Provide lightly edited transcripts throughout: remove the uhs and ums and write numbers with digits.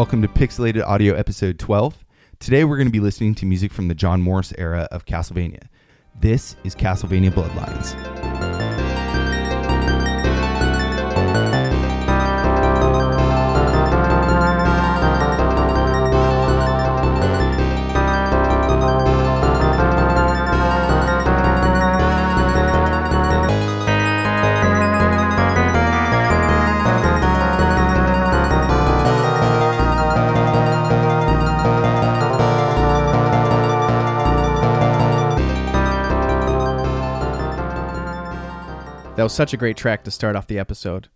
welcome to Pixelated Audio Episode 12. Today we're going to be listening to music from the John Morris era of Castlevania. This is Castlevania Bloodlines. That was such a great track to start off the episode.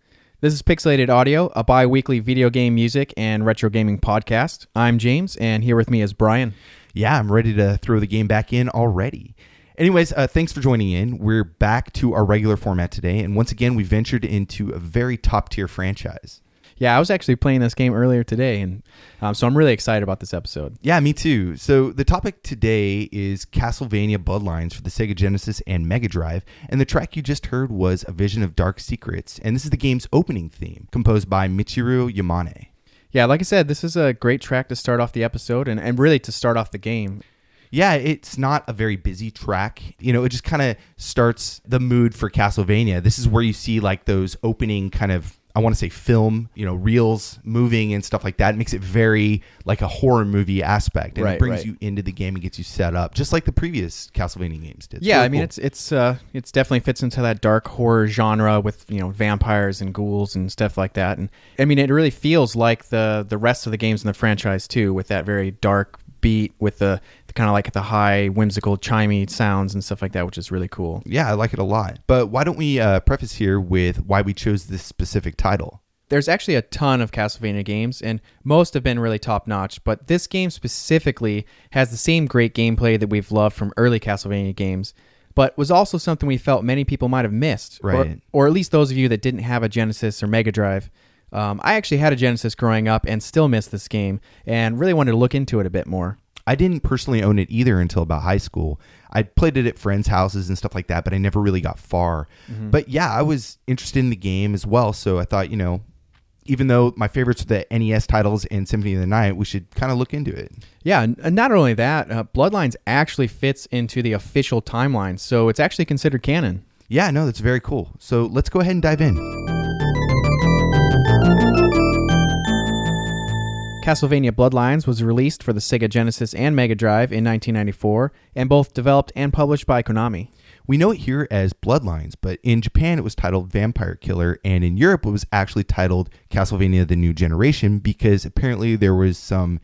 This is Pixelated Audio, a bi-weekly video game music and retro gaming podcast. I'm James, and here with me is Brian. Yeah, I'm ready to throw the game back in already. Anyways, thanks for joining in. We're back to our regular format today, and once again, we ventured into a very top-tier franchise. Yeah, I was actually playing this game earlier today, and so I'm really excited about this episode. Yeah, me too. So the topic today is Castlevania Bloodlines for the Sega Genesis and Mega Drive, and the track you just heard was A Vision of Dark Secrets, and this is the game's opening theme, composed by Michiru Yamane. Yeah, like I said, this is a great track to start off the episode, and really to start off the game. Yeah, it's not a very busy track. You know, it just kind of starts the mood for Castlevania. This is where you see like those opening kind of, I want to say film, reels moving and stuff like that. It makes it very like a horror movie aspect. And it brings you into the game and gets you set up, just like the previous Castlevania games did. Yeah, I mean, it's definitely fits into that dark horror genre with, vampires and ghouls and stuff like that. And I mean, it really feels like the rest of the games in the franchise too, with that very dark beat with the kind of like the high whimsical chimey sounds and stuff like that, which is really cool. Yeah, I like it a lot. But why don't we preface here with why we chose this specific title? There's actually a ton of Castlevania games, and most have been really top-notch, but this game specifically has the same great gameplay that we've loved from early Castlevania games, but was also something we felt many people might have missed, right? Or at least those of you that didn't have a Genesis or Mega Drive. I actually had a Genesis growing up and still miss this game, and really wanted to look into it a bit more. I didn't personally own it either until about high school. I played it at friends' houses and stuff like that, but I never really got far. Mm-hmm. But yeah, I was interested in the game as well, so I thought, even though my favorites are the NES titles and Symphony of the Night, we should kind of look into it. Yeah, and not only that, Bloodlines actually fits into the official timeline, so it's actually considered canon. Yeah, no, that's very cool. So let's go ahead and dive in. Castlevania Bloodlines was released for the Sega Genesis and Mega Drive in 1994, and both developed and published by Konami. We know it here as Bloodlines, but in Japan it was titled Vampire Killer, and in Europe it was actually titled Castlevania The New Generation because apparently there was some,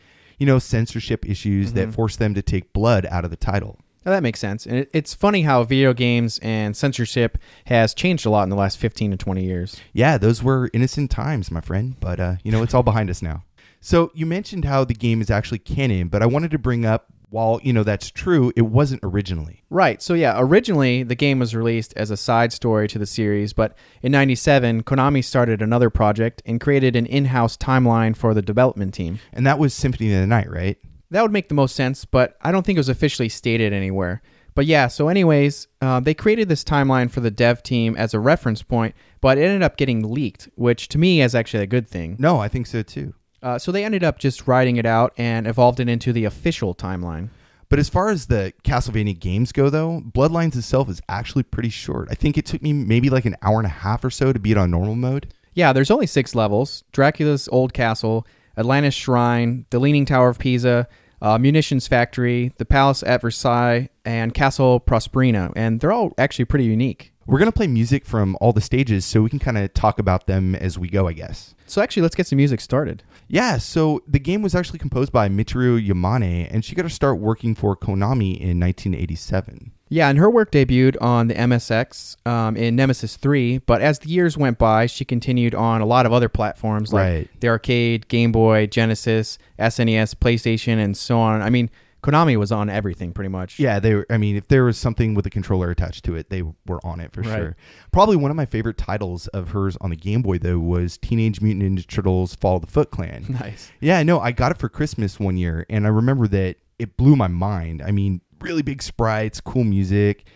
censorship issues that forced them to take blood out of the title. Now, that makes sense. And it's funny how video games and censorship has changed a lot in the last 15 to 20 years. Yeah, those were innocent times, my friend, but it's all behind us now. So you mentioned how the game is actually canon, but I wanted to bring up, while, that's true, it wasn't originally. Right. So yeah, originally the game was released as a side story to the series, but in 97, Konami started another project and created an in-house timeline for the development team. And that was Symphony of the Night, right? That would make the most sense, but I don't think it was officially stated anywhere. But yeah, so anyways, they created this timeline for the dev team as a reference point, but it ended up getting leaked, which to me is actually a good thing. No, I think so too. So they ended up just writing it out and evolved it into the official timeline. But as far as the Castlevania games go, though, Bloodlines itself is actually pretty short. I think it took me maybe like an hour and a half or so to beat on normal mode. Yeah, there's only 6 levels: Dracula's Old Castle, Atlantis Shrine, the Leaning Tower of Pisa, Munitions Factory, the Palace at Versailles, and Castle Prosperino, and they're all actually pretty unique. We're going to play music from all the stages so we can kind of talk about them as we go, I guess. So actually, let's get some music started. Yeah, so the game was actually composed by Michiru Yamane, and she got to start working for Konami in 1987. Yeah, and her work debuted on the MSX in Nemesis 3, but as the years went by, she continued on a lot of other platforms like the arcade, Game Boy, Genesis, SNES, PlayStation, and so on. I mean, Konami was on everything pretty much. Yeah, if there was something with a controller attached to it, they were on it for sure. Probably one of my favorite titles of hers on the Game Boy, though, was Teenage Mutant Ninja Turtles Fall of the Foot Clan. Nice. Yeah, no, I got it for Christmas one year, and I remember that it blew my mind. I mean, really big sprites, cool music.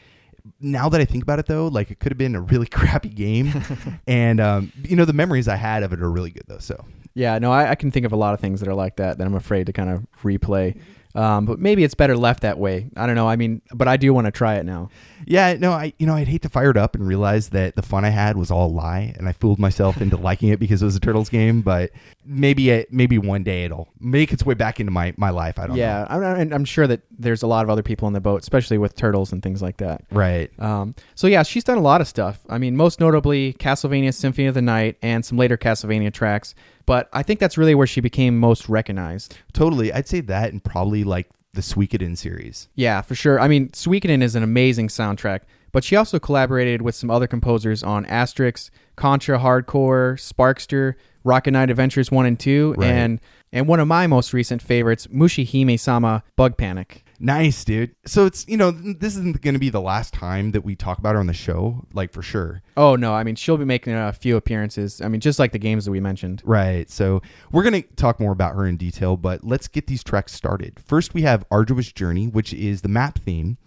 Now that I think about it, though, like it could have been a really crappy game. And, the memories I had of it are really good, though, so... Yeah, no, I can think of a lot of things that are like that I'm afraid to kind of replay. But maybe it's better left that way. I don't know. I mean, but I do want to try it now. Yeah, no, I'd hate to fire it up and realize that the fun I had was all a lie, and I fooled myself into liking it because it was a Turtles game. But maybe one day it'll make its way back into my life. I don't know. Yeah, I'm sure that there's a lot of other people in the boat, especially with Turtles and things like that. Right. So yeah, she's done a lot of stuff. I mean, most notably Castlevania Symphony of the Night and some later Castlevania tracks. But I think that's really where she became most recognized. Totally. I'd say that and probably like the Suikoden series. Yeah, for sure. I mean, Suikoden is an amazing soundtrack, but she also collaborated with some other composers on Asterix, Contra Hardcore, Sparkster, Rocket Knight Adventures 1 and 2, right. and one of my most recent favorites, Mushihime-sama Bug Panic. Nice, dude. So it's, this isn't going to be the last time that we talk about her on the show, like for sure. Oh, no. I mean, she'll be making a few appearances. I mean, just like the games that we mentioned. Right. So we're going to talk more about her in detail, but let's get these tracks started. First, we have Arduous Journey, which is the map theme.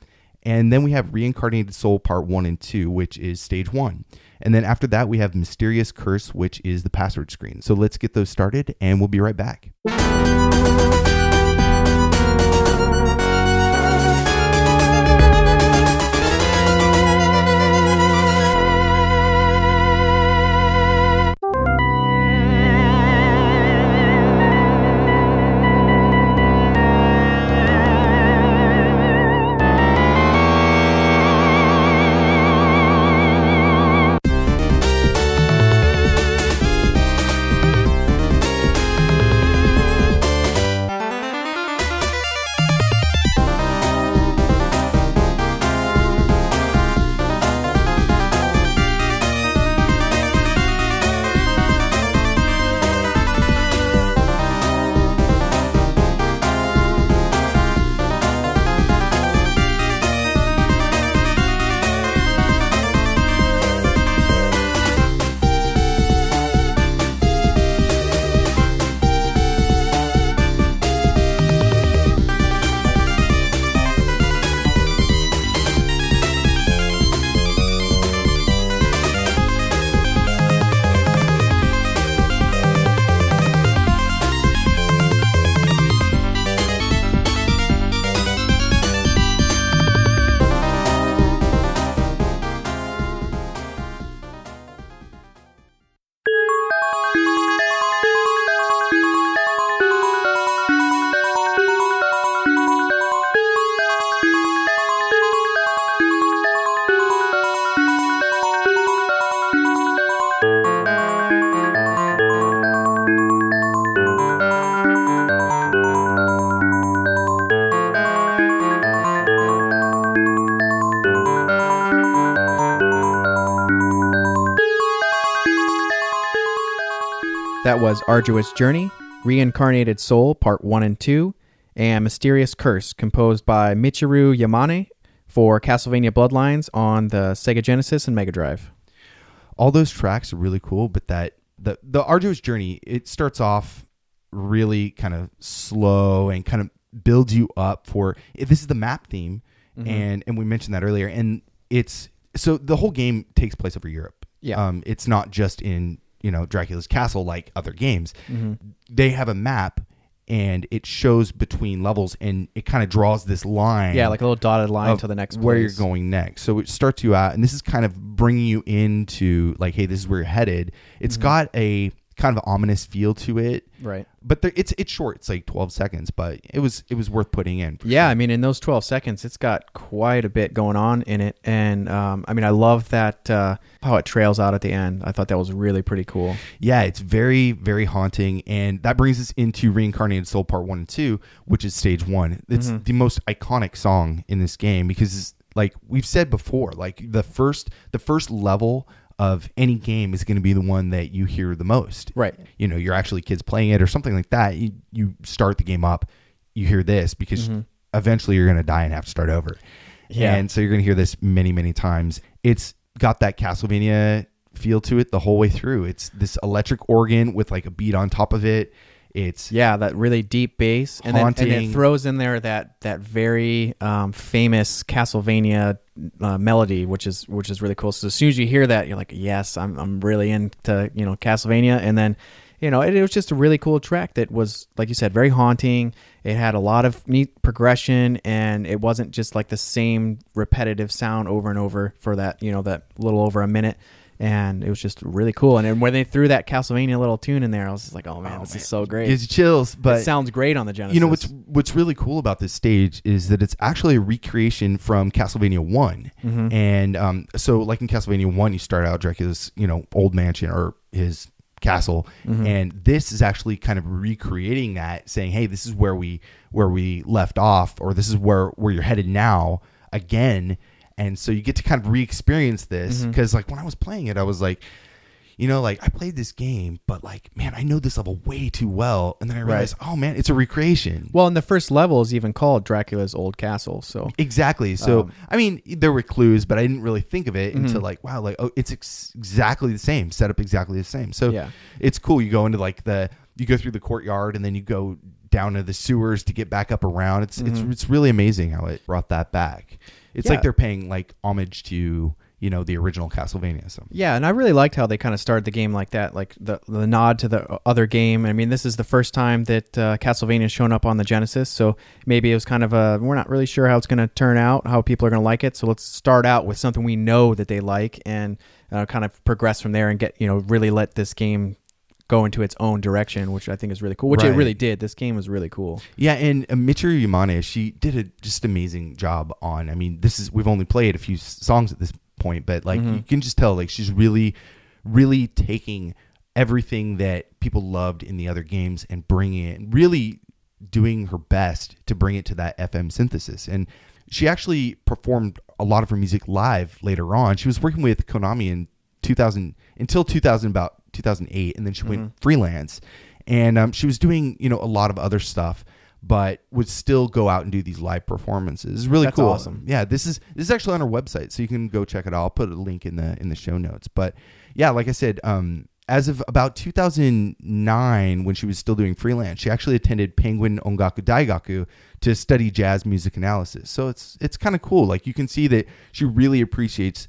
And then we have Reincarnated Soul Part 1 and 2, which is Stage 1. And then after that, we have Mysterious Curse, which is the password screen. So let's get those started, and we'll be right back. That was Arduous Journey, Reincarnated Soul Part 1 and 2, and Mysterious Curse, composed by Michiru Yamane for Castlevania Bloodlines on the Sega Genesis and Mega Drive. All those tracks are really cool, but the Arduous Journey, it starts off really kind of slow and kind of builds you up for, this is the map theme, and we mentioned that earlier, and so the whole game takes place over Europe. Yeah. It's not just in Dracula's castle like other games. They have a map and it shows between levels and it kind of draws this line. Yeah, like a little dotted line to the next place. Where you're going next. So it starts you out, and this is kind of bringing you into like, hey, this is where you're headed. It's got a kind of ominous feel to it. Right. But it's short. It's like 12 seconds, but it was worth putting in. Yeah, I mean, in those 12 seconds, it's got quite a bit going on in it. And I mean, I love that how it trails out at the end. I thought that was really pretty cool. Yeah, it's very, very haunting. And that brings us into Reincarnated Soul Part 1 and 2, which is Stage 1. It's the most iconic song in this game because, like we've said before, like the first level of any game is going to be the one that you hear the most. Right. You're actually kids playing it or something like that. You start the game up, you hear this because eventually you're going to die and have to start over. Yeah. And so you're going to hear this many, many times. It's got that Castlevania feel to it the whole way through. It's this electric organ with like a beat on top of it. It's that really deep bass, and then it throws in there that very famous Castlevania melody, which is really cool. So as soon as you hear that, you're like, yes, I'm really into Castlevania, and then it was just a really cool track that was, like you said, very haunting. It had a lot of neat progression, and it wasn't just like the same repetitive sound over and over for that, that little over a minute. And it was just really cool. And then when they threw that Castlevania little tune in there, I was just like, oh man, this is so great. Gives you chills. But it sounds great on the Genesis. What's really cool about this stage is that it's actually a recreation from Castlevania 1. Mm-hmm. And so like in Castlevania 1, you start out Dracula's, old mansion or his castle. Mm-hmm. And this is actually kind of recreating that, saying, hey, this is where we left off, or this is where you're headed now again. And so you get to kind of re-experience this, because like when I was playing it, I was like, I played this game, but like, man, I know this level way too well. And then I realized, oh man, it's a recreation. Well, and the first level is even called Dracula's Old Castle. So exactly. So, I mean, there were clues, but I didn't really think of it until like, wow, like, oh, it's exactly the same, set up exactly the same. So it's cool. You go into like you go through the courtyard, and then you go down to the sewers to get back up around. It's really amazing how it brought that back. It's like they're paying like homage to, the original Castlevania. So. Yeah, and I really liked how they kind of started the game like that, like the nod to the other game. I mean, this is the first time that Castlevania has shown up on the Genesis, so maybe it was kind of we're not really sure how it's going to turn out, how people are going to like it. So let's start out with something we know that they like, and kind of progress from there and get, really let this game go into its own direction, which I think is really cool, which it really did. This game was really cool. Yeah, and Michiru Yamane, she did a just amazing job on, I mean, we've only played a few songs at this point, but like you can just tell like she's really, really taking everything that people loved in the other games and bringing it, really doing her best to bring it to that FM synthesis. And she actually performed a lot of her music live later on. She was working with Konami in 2000 until 2008, and then she went freelance, and she was doing a lot of other stuff, but would still go out and do these live performances. It's really cool. Awesome. Yeah, this is actually on our website, so you can go check it out. I'll put a link in the show notes. But yeah, like I said, as of about 2009, when she was still doing freelance, she actually attended Penguin Ongaku Daigaku to study jazz music analysis. So it's kind of cool. Like you can see that she really appreciates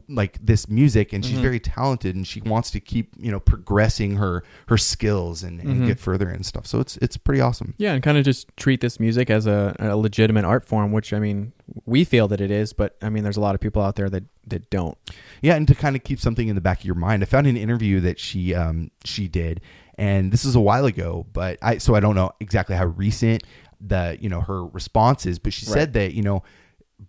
like this music, and she's very talented, and she wants to keep progressing her skills and get further and stuff. So it's pretty awesome. Yeah, and kind of just treat this music as a legitimate art form, which I mean we feel that it is, but I mean there's a lot of people out there that don't. Yeah, and to kind of keep something in the back of your mind, I found an interview that she did, and this was a while ago, but I don't know exactly how recent her response is, but she said that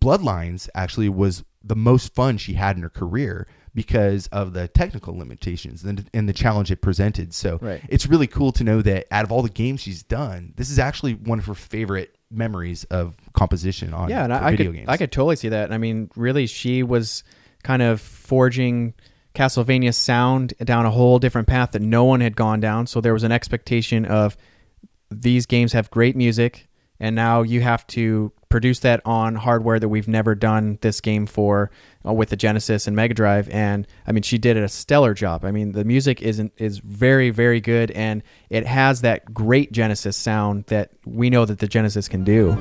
Bloodlines actually was the most fun she had in her career because of the technical limitations and the challenge it presented. So it's really cool to know that out of all the games she's done, this is actually one of her favorite memories of composition on video games. I could totally see that. I mean, really, she was kind of forging Castlevania sound down a whole different path that no one had gone down. So there was an expectation of these games have great music, and now you have to produce that on hardware that we've never done this game for with the Genesis and Mega Drive. And I mean, she did a stellar job. I mean, the music is very, very good, and it has that great Genesis sound that we know that the Genesis can do.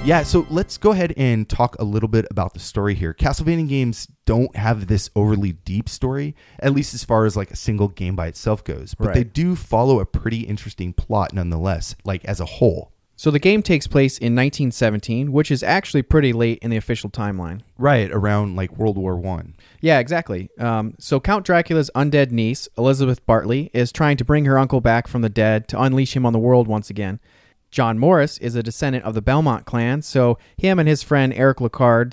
Yeah, so let's go ahead and talk a little bit about the story here. Castlevania games don't have this overly deep story, at least as far as like a single game by itself goes. But they do follow a pretty interesting plot nonetheless, like as a whole. So the game takes place in 1917, which is actually pretty late in the official timeline. Right, around like World War I. Yeah, exactly. So Count Dracula's undead niece, Elizabeth Bartley, is trying to bring her uncle back from the dead to unleash him on the world once again. John Morris is a descendant of the Belmont clan, so him and his friend Eric Lacard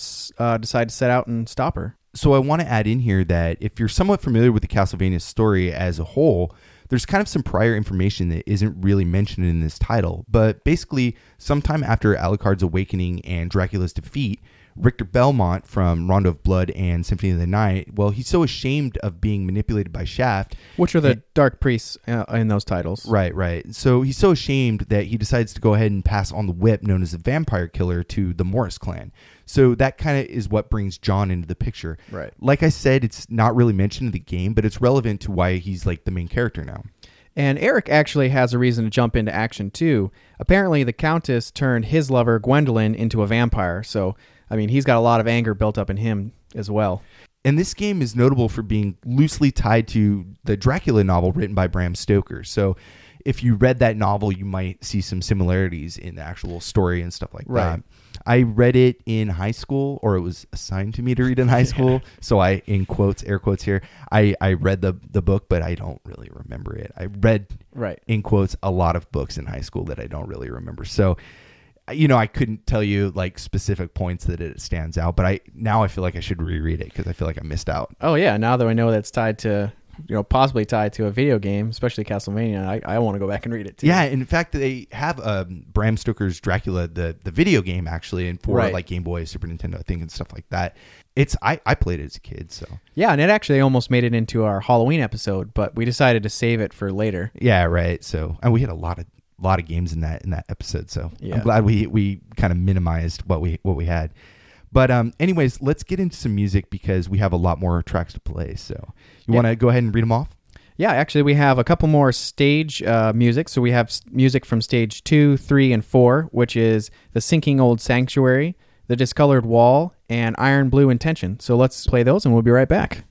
decide to set out and stop her. So I want to add in here that if you're somewhat familiar with the Castlevania story as a whole, there's kind of some prior information that isn't really mentioned in this title. But basically, sometime after Alucard's awakening and Dracula's defeat, Richter Belmont from Rondo of Blood and Symphony of the Night, well, he's so ashamed of being manipulated by Shaft. Which are the dark priests in those titles. Right. So he's so ashamed that he decides to go ahead and pass on the whip known as the Vampire Killer to the Morris clan. So that kind of is what brings John into the picture. Right. Like I said, it's not really mentioned in the game, but it's relevant to why he's like the main character now. And Eric actually has a reason to jump into action too. Apparently, the Countess turned his lover, Gwendolyn, into a vampire. So, I mean, he's got a lot of anger built up in him as well. And this game is notable for being loosely tied to the Dracula novel written by Bram Stoker. So if you read that novel, you might see some similarities in the actual story and stuff like that. I read it in high school, or it was assigned to me to read in high school. So I, in quotes, air quotes here, I read the book, but I don't really remember it. I read, in quotes, a lot of books in high school that I don't really remember. So, I couldn't tell you like specific points that it stands out, but now I feel like I should reread it because I feel like I missed out. Oh yeah, now that I know that's tied to, possibly tied to a video game, especially Castlevania, I want to go back and read it too. Yeah, in fact, they have Bram Stoker's Dracula, the video game actually, and for like Game Boy, Super Nintendo, I think, and stuff like that. I played it as a kid, so yeah, and it actually almost made it into our Halloween episode, but we decided to save it for later. Yeah, right. So, and we had a lot of games in that episode, so I'm glad we kind of minimized what we had. But anyways, let's get into some music because we have a lot more tracks to play. So you want to go ahead and read them off? Yeah, actually we have a couple more stage music. So we have music from stage 2, 3, and 4, which is The Sinking Old Sanctuary, The Discolored Wall, and Iron Blue Intention. So let's play those and we'll be right back.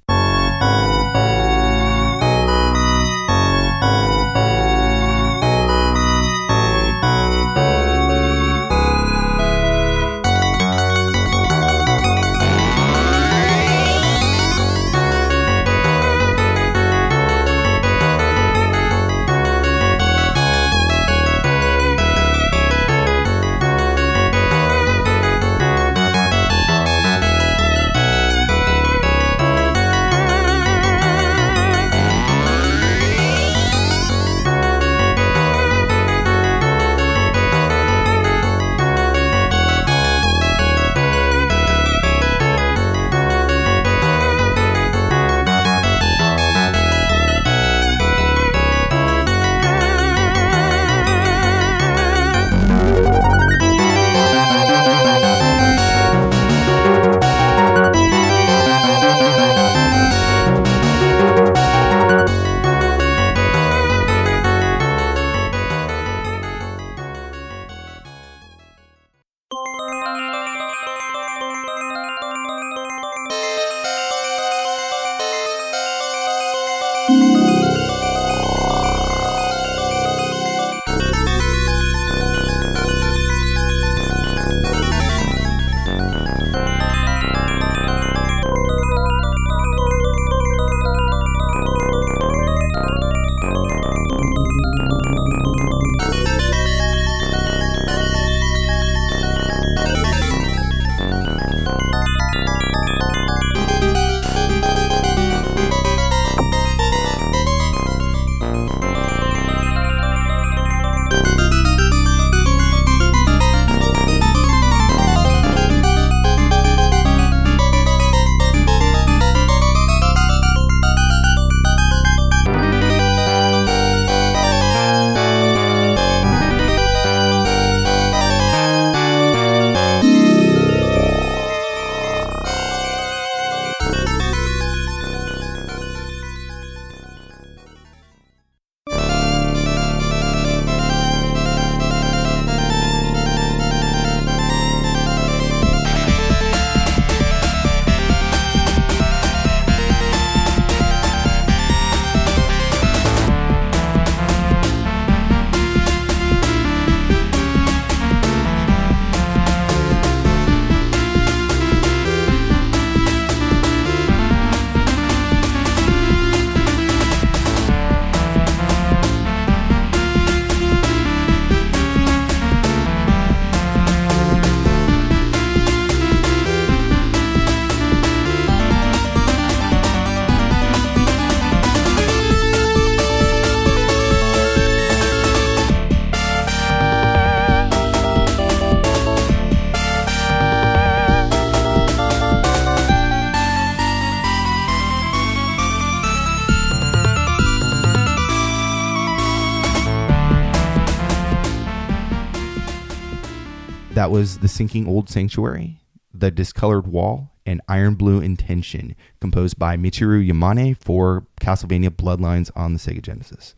That was The Sinking Old Sanctuary, The Discolored Wall, and Iron Blue Intention, composed by Michiru Yamane for Castlevania Bloodlines on the Sega Genesis.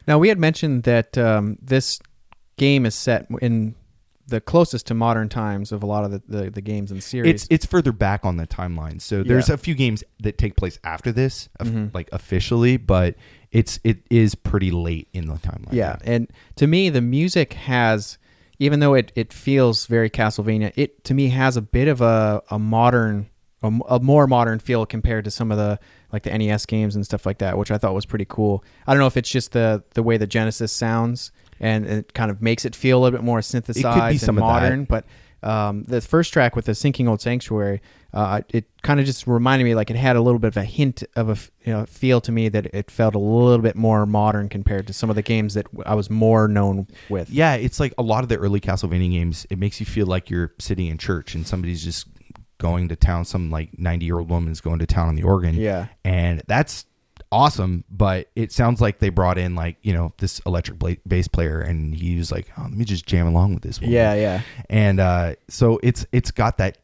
Now, we had mentioned that this game is set in the closest to modern times of a lot of the games in the series. It's further back on the timeline. So there's a few games that take place after this, like officially, but it is pretty late in the timeline. Yeah, and to me, the music has, even though it feels very Castlevania, it to me has a bit of a more modern feel compared to some of the NES games and stuff like that, which I thought was pretty cool. I don't know if it's just the way the Genesis sounds, and it kind of makes it feel a little bit more synthesized and modern. But the first track with the Sinking Old Sanctuary, it kind of just reminded me, like, it had a little bit of a hint of a feel to me that it felt a little bit more modern compared to some of the games that I was more known with. Yeah, it's like a lot of the early Castlevania games, it makes you feel like you're sitting in church and somebody's just going to town. Some like 90-year-old woman's going to town on the organ. Yeah. And that's awesome, but it sounds like they brought in this electric bass player, and he was like, oh, let me just jam along with this one. Yeah. And so it's got that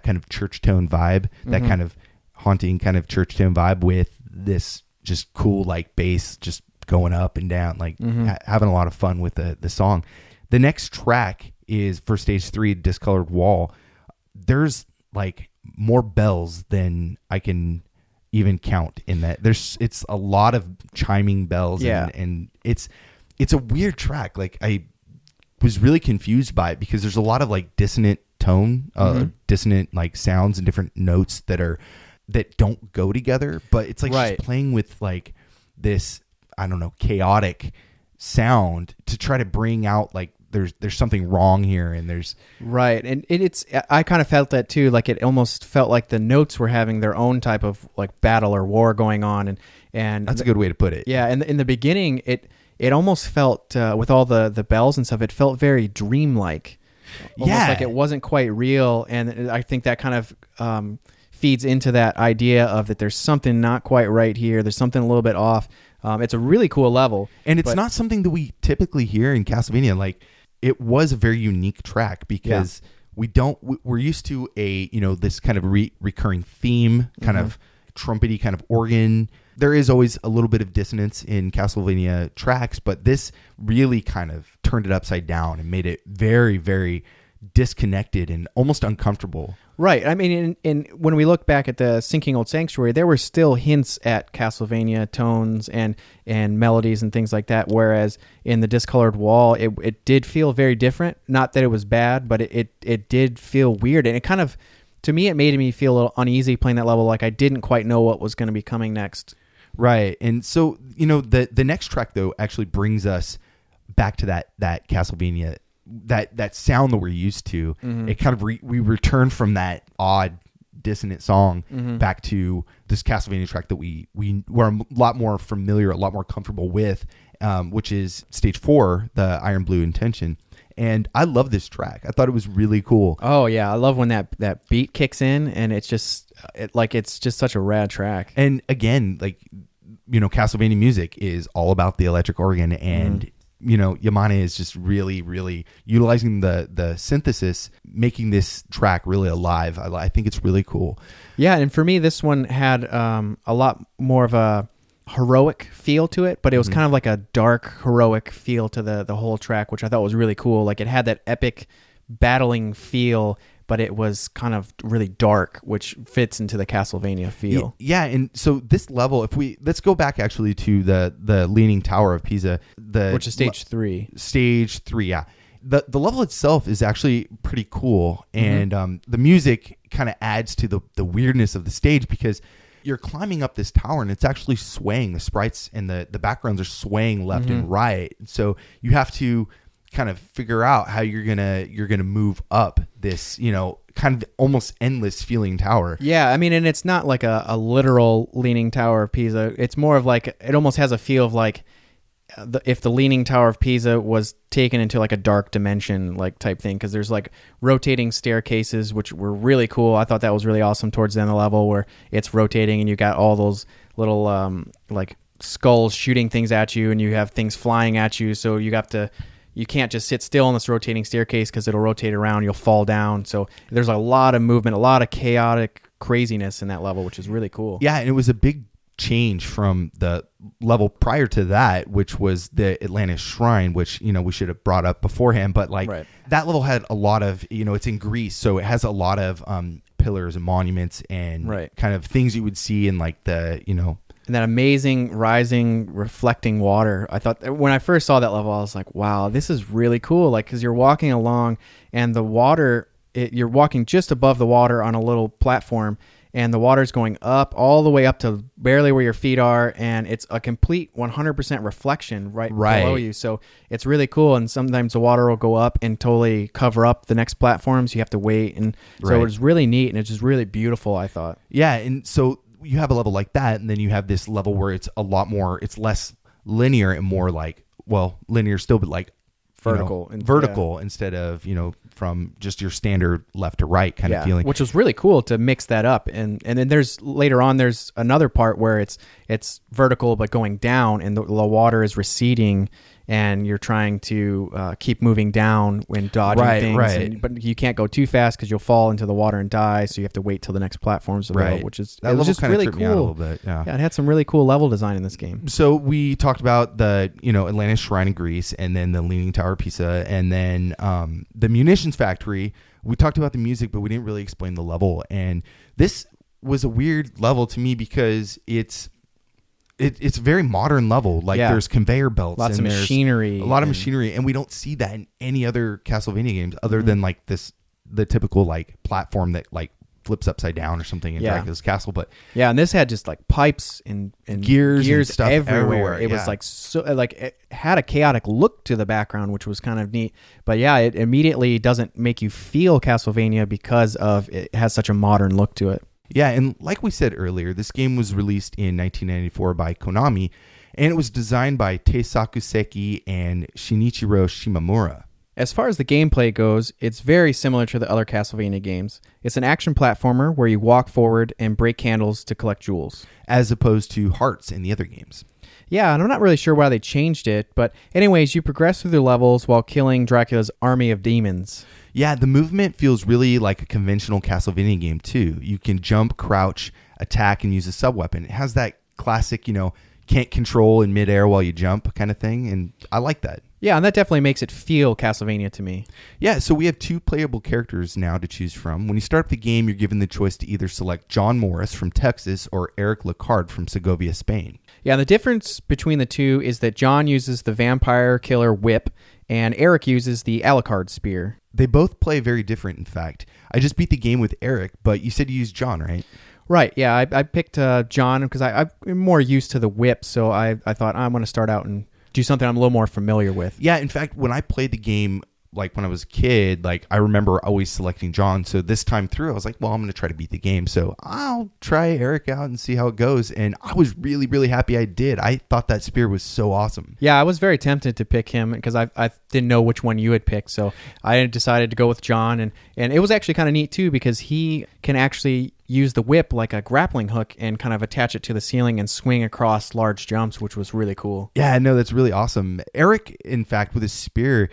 kind of church tone vibe, that kind of haunting kind of church tone vibe with this just cool like bass just going up and down, like having a lot of fun with the song. The next track is for stage 3, Discolored Wall. There's like more bells than I can even count in that. It's a lot of chiming bells, and it's a weird track. Like, I was really confused by it because there's a lot of like dissonant tone, dissonant like sounds and different notes that don't go together, but it's like she's playing with like this, I don't know, chaotic sound to try to bring out like there's something wrong here, and there's and it's I kind of felt that too. Like, it almost felt like the notes were having their own type of like battle or war going on, and that's a good way to put it. Yeah, and in the beginning, it almost felt with all the bells and stuff, it felt very dreamlike. Almost like it wasn't quite real, and I think that kind of feeds into that idea of that there's something not quite right here. There's something a little bit off. It's a really cool level, and it's not something that we typically hear in Castlevania. Like, it was a very unique track because we're used to this kind of recurring theme, kind of trumpety kind of organ. There is always a little bit of dissonance in Castlevania tracks, but this really kind of turned it upside down and made it very, very disconnected and almost uncomfortable. Right. I mean, in when we look back at the Sinking Old Sanctuary, there were still hints at Castlevania tones and melodies and things like that, whereas in the Discolored Wall, it did feel very different. Not that it was bad, but it did feel weird. And it kind of, to me, it made me feel a little uneasy playing that level, like I didn't quite know what was going to be coming next. Right. And so, the next track, though, actually brings us back to that Castlevania, that sound that we're used to. It kind of we return from that odd dissonant song back to this Castlevania track that we were a lot more familiar, a lot more comfortable with, which is stage 4, the Iron Blue Intention. And I love this track. I thought it was really cool. Oh yeah, I love when that beat kicks in, and it's just such a rad track. And again, like, Castlevania music is all about the electric organ, and Yamane is just really, really utilizing the synthesis, making this track really alive. I think it's really cool. Yeah, and for me, this one had a lot more of a heroic feel to it, but it was kind of like a dark, heroic feel to the whole track, which I thought was really cool. Like, it had that epic battling feel, but it was kind of really dark, which fits into the Castlevania feel. Yeah, and so this level, let's go back actually to the Leaning Tower of Pisa, which is stage 3. Stage 3, yeah. The level itself is actually pretty cool, and the music kind of adds to the weirdness of the stage, because you're climbing up this tower and it's actually swaying. The sprites and the backgrounds are swaying left and right, so you have to kind of figure out how you're gonna move up this, kind of almost endless feeling tower. Yeah, I mean, and it's not like a literal Leaning Tower of Pisa. It's more of like, it almost has a feel of like if the Leaning Tower of Pisa was taken into like a dark dimension like type thing, because there's like rotating staircases, which were really cool. I thought that was really awesome towards the end of the level, where it's rotating and you got all those little like skulls shooting things at you, and you have things flying at you, so you can't just sit still on this rotating staircase because it'll rotate around, you'll fall down. So there's a lot of movement, a lot of chaotic craziness in that level, which is really cool. Yeah, and it was a big change from the level prior to that, which was the Atlantis Shrine, which, we should have brought up beforehand. But that level had a lot of, it's in Greece, so it has a lot of pillars and monuments and kind of things you would see in like the, And that amazing rising, reflecting water. I thought when I first saw that level, I was like, wow, this is really cool. Like, because you're walking along and the water, you're walking just above the water on a little platform, and the water's going up all the way up to barely where your feet are, and it's a complete 100% reflection right below you. So it's really cool, and sometimes the water will go up and totally cover up the next platforms. You have to wait, and so it's really neat, and it's just really beautiful, I thought. Yeah, and so you have a level like that, and then you have this level where it's a lot more, it's less linear and more like, well, linear still, but like vertical instead of, from just your standard left to right kind of feeling. Which was really cool to mix that up. And then there's later on, there's another part where it's vertical but going down, and the water is receding, and you're trying to keep moving down when dodging things. But you can't go too fast because you'll fall into the water and die, so you have to wait till the next platform's available, which is that level just really cool. Me out a little bit, yeah, it had some really cool level design in this game. So we talked about the Atlantis Shrine in Greece, and then the Leaning Tower of Pisa, and then the munitions factory. We talked about the music, but we didn't really explain the level. And this was a weird level to me because it's a very modern level. Like there's conveyor belts, lots of machinery, a lot of machinery, and we don't see that in any other Castlevania games other than like the typical like platform that like flips upside down or something in Dracula's castle. But and this had just like pipes and gears and stuff everywhere. It was like so like it had a chaotic look to the background, which was kind of neat. But it immediately doesn't make you feel Castlevania because of it has such a modern look to it. Yeah, and like we said earlier, this game was released in 1994 by Konami, and it was designed by Teisaku Seki and Shinichiro Shimamura. As far as the gameplay goes, it's very similar to the other Castlevania games. It's an action platformer where you walk forward and break candles to collect jewels, as opposed to hearts in the other games. Yeah, and I'm not really sure why they changed it, but anyways, you progress through the levels while killing Dracula's army of demons. Yeah, the movement feels really like a conventional Castlevania game too. You can jump, crouch, attack, and use a sub-weapon. It has that classic, can't control in midair while you jump kind of thing, and I like that. Yeah, and that definitely makes it feel Castlevania to me. Yeah, so we have two playable characters now to choose from. When you start up the game, you're given the choice to either select John Morris from Texas or Eric Lecard from Segovia, Spain. Yeah, the difference between the two is that John uses the vampire killer whip, and Eric uses the Alucard spear. They both play very different, in fact. I just beat the game with Eric, but you said you used John, right? Right, yeah, I picked John because I'm more used to the whip, so I thought I'm going to start out and do something I'm a little more familiar with. Yeah, in fact, when I played the game, like when I was a kid, like I remember always selecting John. So this time through, I was like, well, I'm going to try to beat the game. So I'll try Eric out and see how it goes. And I was really, really happy I did. I thought that spear was so awesome. Yeah, I was very tempted to pick him because I didn't know which one you had picked. So I decided to go with John. And it was actually kind of neat too because he can actually use the whip like a grappling hook and kind of attach it to the ceiling and swing across large jumps, which was really cool. Yeah, no, that's really awesome. Eric, in fact, with his spear,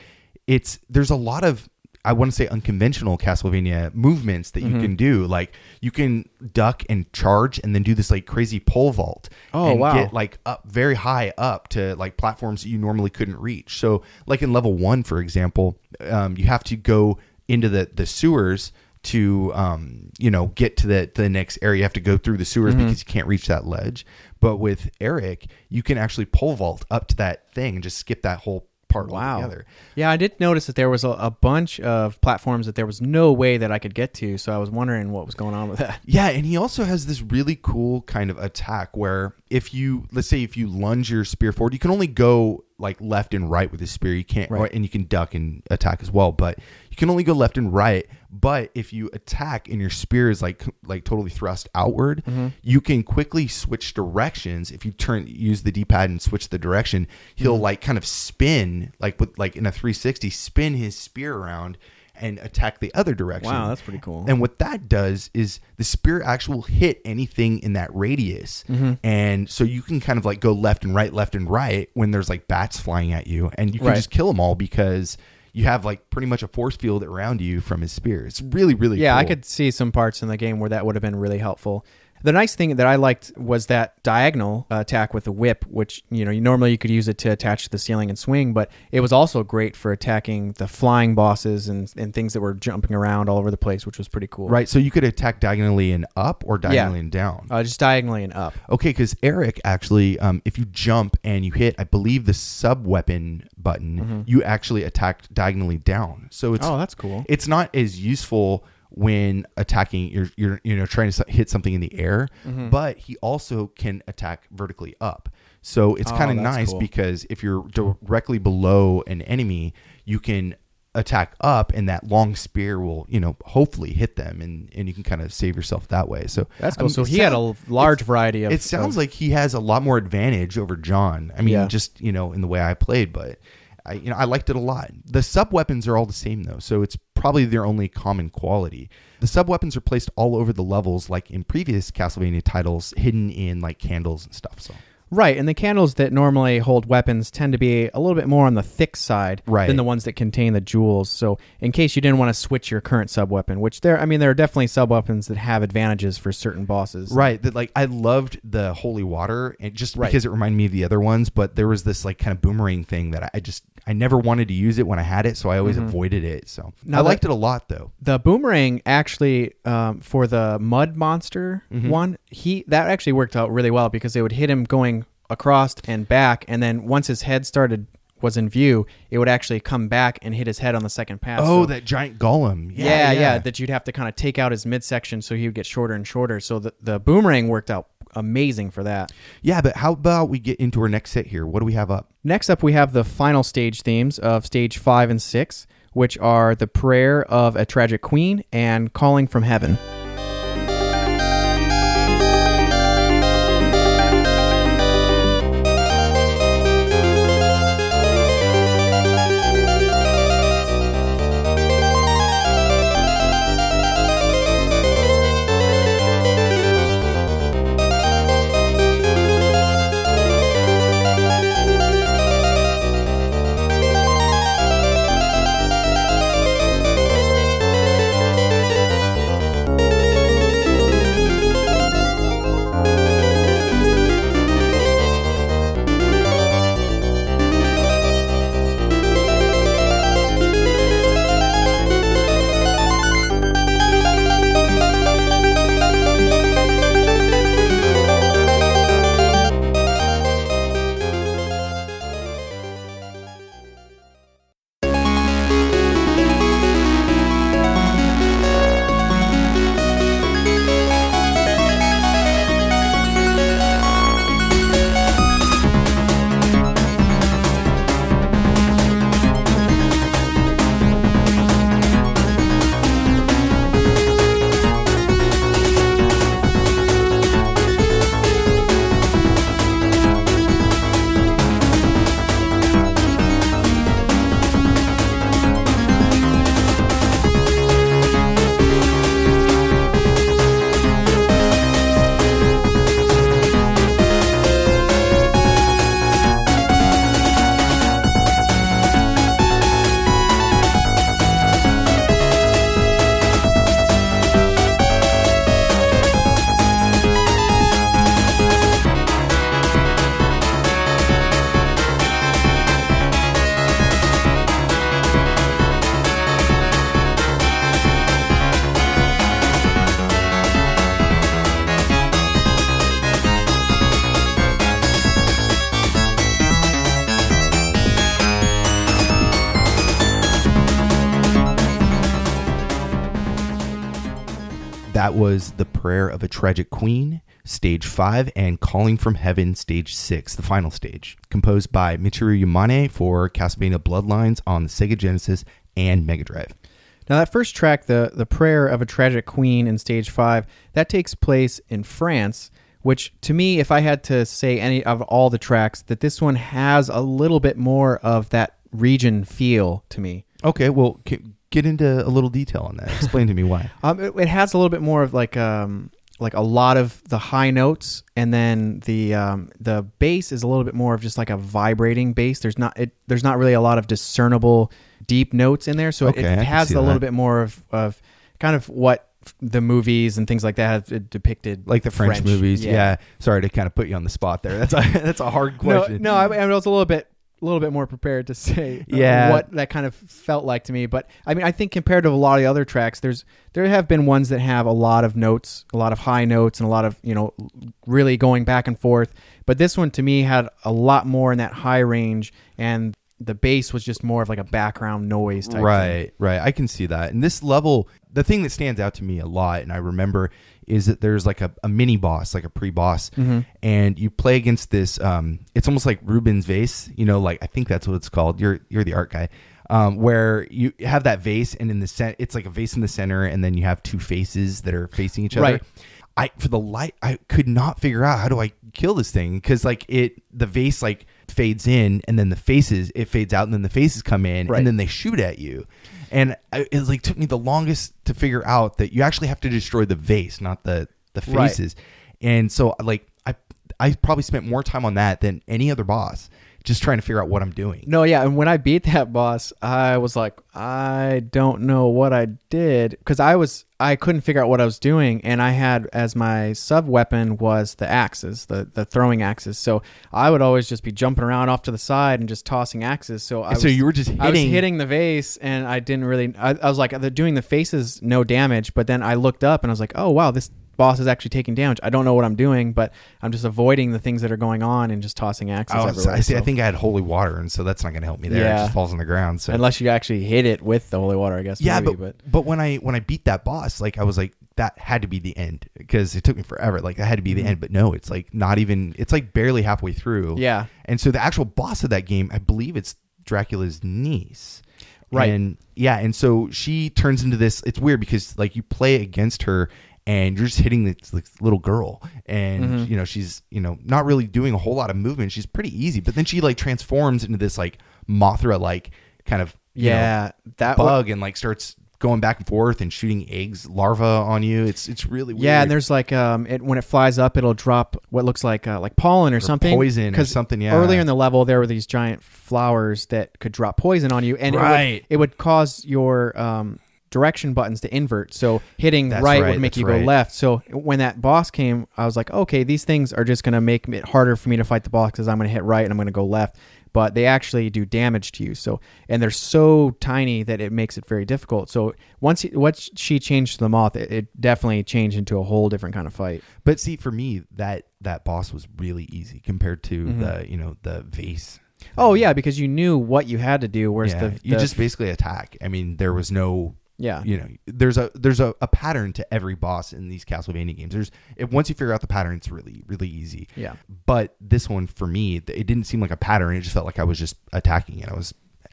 there's a lot of, I want to say, unconventional Castlevania movements that you can do. Like you can duck and charge and then do this like crazy pole vault. Oh, and wow. Get like up very high up to like platforms that you normally couldn't reach. So like in level 1, for example, you have to go into the sewers to get to the next area. You have to go through the sewers because you can't reach that ledge. But with Eric, you can actually pole vault up to that thing and just skip that whole part altogether. Yeah, I did notice that there was a bunch of platforms that there was no way that I could get to, so I was wondering what was going on with that. Yeah, and he also has this really cool kind of attack where let's say if you lunge your spear forward, you can only go like left and right with his spear. You can't, and you can duck and attack as well, but you can only go left and right. But if you attack and your spear is like totally thrust outward, you can quickly switch directions. If you use the D-pad and switch the direction, he'll like kind of spin like in a 360, spin his spear around and attack the other direction. Wow, that's pretty cool. And what that does is the spear actually will hit anything in that radius. And so you can kind of like go left and right when there's like bats flying at you, and you can just kill them all because you have like pretty much a force field around you from his spear. It's really, really cool. I could see some parts in the game where that would have been really helpful. The nice thing that I liked was that diagonal attack with the whip, which, normally you could use it to attach to the ceiling and swing, but it was also great for attacking the flying bosses and things that were jumping around all over the place, which was pretty cool. Right, so you could attack diagonally and up or diagonally and down? Just diagonally and up. Okay, because Eric actually, if you jump and you hit, I believe, the sub-weapon button, you actually attack diagonally down. So it's that's cool. It's not as useful when attacking, you're trying to hit something in the air, but he also can attack vertically up. So it's kind of nice cool. Because if you're directly below an enemy, you can attack up, and that long spear will, hopefully hit them, and you can kind of save yourself that way. So that's cool. So he had a large variety of. It sounds like he has a lot more advantage over John. I mean, just in the way I played, but. I liked it a lot. The sub-weapons are all the same, though, so it's probably their only common quality. The sub-weapons are placed all over the levels, like in previous Castlevania titles, hidden in like candles and stuff. So. Right, and the candles that normally hold weapons tend to be a little bit more on the thick side than the ones that contain the jewels. So in case you didn't want to switch your current sub-weapon, which there are definitely sub-weapons that have advantages for certain bosses. Right, that I loved the holy water, and just because it reminded me of the other ones, but there was this kind of boomerang thing that I never wanted to use it when I had it, so I always avoided it. So I liked it a lot, though. The boomerang actually, for the mud monster one, that actually worked out really well because it would hit him going across and back, and then once his head was in view, it would actually come back and hit his head on the second pass. Oh, that giant golem. Yeah, that you'd have to kind of take out his midsection so he would get shorter and shorter. So the boomerang worked out amazing for that. Yeah, but how about we get into our next set here? What do we have up? Next up, we have the final stage themes of stage 5 and 6, which are the Prayer of a Tragic Queen and Calling from Heaven. That was The Prayer of a Tragic Queen, Stage 5, and Calling from Heaven, Stage 6, the final stage, composed by Michiru Yamane for Castlevania Bloodlines on the Sega Genesis and Mega Drive. Now, that first track, the Prayer of a Tragic Queen in Stage 5, that takes place in France, which, to me, if I had to say any of all the tracks, that this one has a little bit more of that region feel to me. Okay, well, get into a little detail on that. Explain to me why. It has a little bit more of like a lot of the high notes, and then the bass is a little bit more of just like a vibrating bass. There's not really a lot of discernible deep notes in there, so it has a little bit more of kind of what the movies and things like that have depicted like the French movies. Yeah. Sorry to kind of put you on the spot there. That's a hard question. No, I was a little bit more prepared to say what that kind of felt like to me. But I mean, I think compared to a lot of the other tracks, there have been ones that have a lot of notes, a lot of high notes, and a lot of, really going back and forth. But this one to me had a lot more in that high range, and the bass was just more of like a background noise type thing. Right. I can see that. And this level, the thing that stands out to me a lot, and I remember, is that there's like a mini boss, like a pre-boss, and you play against this. It's almost like Rubens vase, like I think that's what it's called. You're the art guy, where you have that vase, and in the it's like a vase in the center, and then you have two faces that are facing each other. I could not figure out how do I kill this thing, because like the vase like fades in, and then it fades out, and then the faces come in, and then they shoot at you. And it like took me the longest to figure out that you actually have to destroy the vase, not the faces. And so like I probably spent more time on that than any other boss, just trying to figure out what I'm doing. No, yeah. And when I beat that boss, I was like, I don't know what I did, because I couldn't figure out what I was doing, and I had as my sub weapon was the axes, the throwing axes. So I would always just be jumping around off to the side and just tossing axes. So you were just hitting. I was hitting the vase, and I didn't really. I was like, they're doing the faces no damage, but then I looked up and I was like, oh wow, this boss is actually taking damage. I don't know what I'm doing, but I'm just avoiding the things that are going on and just tossing axes everywhere. I see. I think I had holy water, and so that's not going to help me there. It just falls on the ground. So unless you actually hit it with the holy water, I guess. Yeah, maybe, but when I beat that boss, like I was like, that had to be the end, because it took me forever. Like that had to be the end, but no, it's like not even. It's like barely halfway through. Yeah, and so the actual boss of that game, I believe it's Dracula's niece. Right. And so she turns into this. It's weird because like you play against her, and you're just hitting this little girl, and she's not really doing a whole lot of movement. She's pretty easy, but then she like transforms into this like Mothra like kind of bug, and like starts going back and forth and shooting eggs, larvae on you. It's really weird. Yeah, and there's like when it flies up, it'll drop what looks like pollen or something, poison or something. Yeah. Earlier in the level, there were these giant flowers that could drop poison on you, and it would cause your direction buttons to invert. So hitting right would make you go left. So when that boss came, I was like, okay, these things are just going to make it harder for me to fight the boss, because I'm going to hit right and I'm going to go left. But they actually do damage to you. So, and they're so tiny that it makes it very difficult. So once she changed to the moth, it definitely changed into a whole different kind of fight. But see, for me, that boss was really easy compared to the vase. Oh yeah, because you knew what you had to do. Whereas you just basically attack. I mean, there was no. Yeah, there's a pattern to every boss in these Castlevania games. Once you figure out the pattern, it's really, really easy. Yeah. But this one, for me, it didn't seem like a pattern. It just felt like I was just attacking it.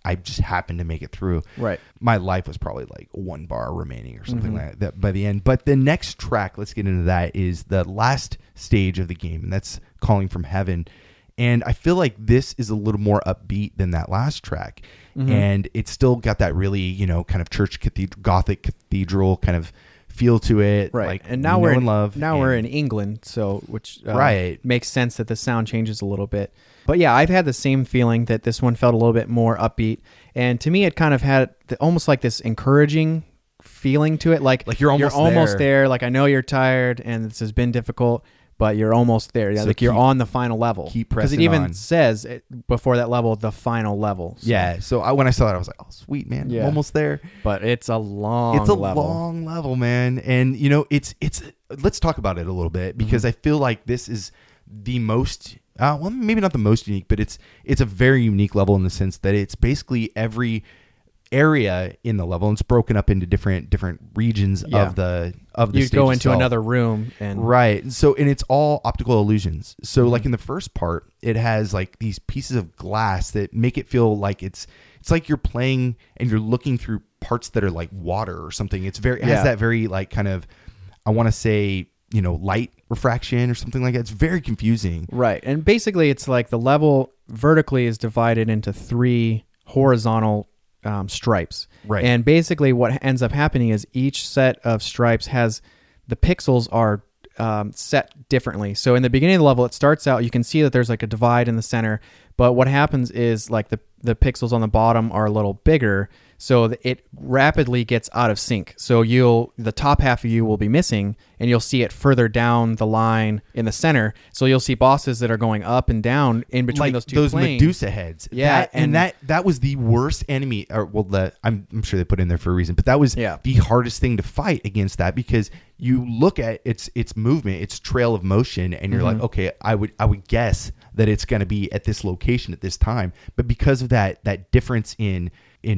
I just happened to make it through. Right. My life was probably like 1 bar remaining or something like that by the end. But the next track, let's get into that, is the last stage of the game, and that's Calling from Heaven. And I feel like this is a little more upbeat than that last track. And it's still got that really, kind of church Gothic cathedral kind of feel to it. Right. Like, and now we're in England, so which makes sense that the sound changes a little bit. But yeah, I've had the same feeling that this one felt a little bit more upbeat. And to me, it kind of had almost like this encouraging feeling to it. Like you're almost there. Like, I know you're tired and this has been difficult, but you're almost there. Yeah, so like you're on the final level. Keep pressing on. Because it even says before that level, the final level. So. Yeah. So when I saw that, I was like, oh, sweet, man. Yeah. Almost there. But it's a long level. Long level, man. And, it's let's talk about it a little bit, because I feel like this is the most, well, maybe not the most unique, but it's a very unique level in the sense that it's basically every area in the level, and it's broken up into different regions of the you stage go into itself. Another room, and so and it's all optical illusions. So like in the first part, it has like these pieces of glass that make it feel like it's like you're playing and you're looking through parts that are like water or something. It has that very like kind of, I want to say, light refraction or something like that. It's very confusing. Right. And basically it's like the level vertically is divided into 3 horizontal stripes. Right. And basically what ends up happening is each set of stripes has, the pixels are set differently. So in the beginning of the level, it starts out, you can see that there's like a divide in the center, but what happens is like the pixels on the bottom are a little bigger. So it rapidly gets out of sync. So the top half of you will be missing, and you'll see it further down the line in the center. So you'll see bosses that are going up and down in between those two planes. Medusa heads. Yeah, that was the worst enemy. I'm sure they put it in there for a reason, but that was the hardest thing to fight against that, because you look at its movement, its trail of motion, and you're like, okay, I would guess that it's going to be at this location at this time, but because of that difference in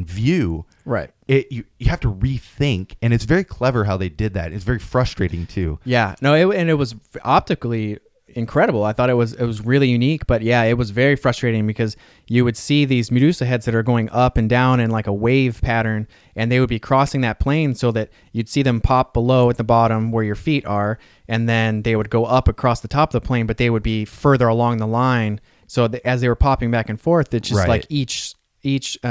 view, right, you have to rethink, and it's very clever how they did that. It's very frustrating too. Yeah, no, it was optically incredible. I thought it was really unique, but yeah, it was very frustrating because you would see these Medusa heads that are going up and down in like a wave pattern, and they would be crossing that plane so that you'd see them pop below at the bottom where your feet are, and then they would go up across the top of the plane, but they would be further along the line. So as they were popping back and forth, it's just like each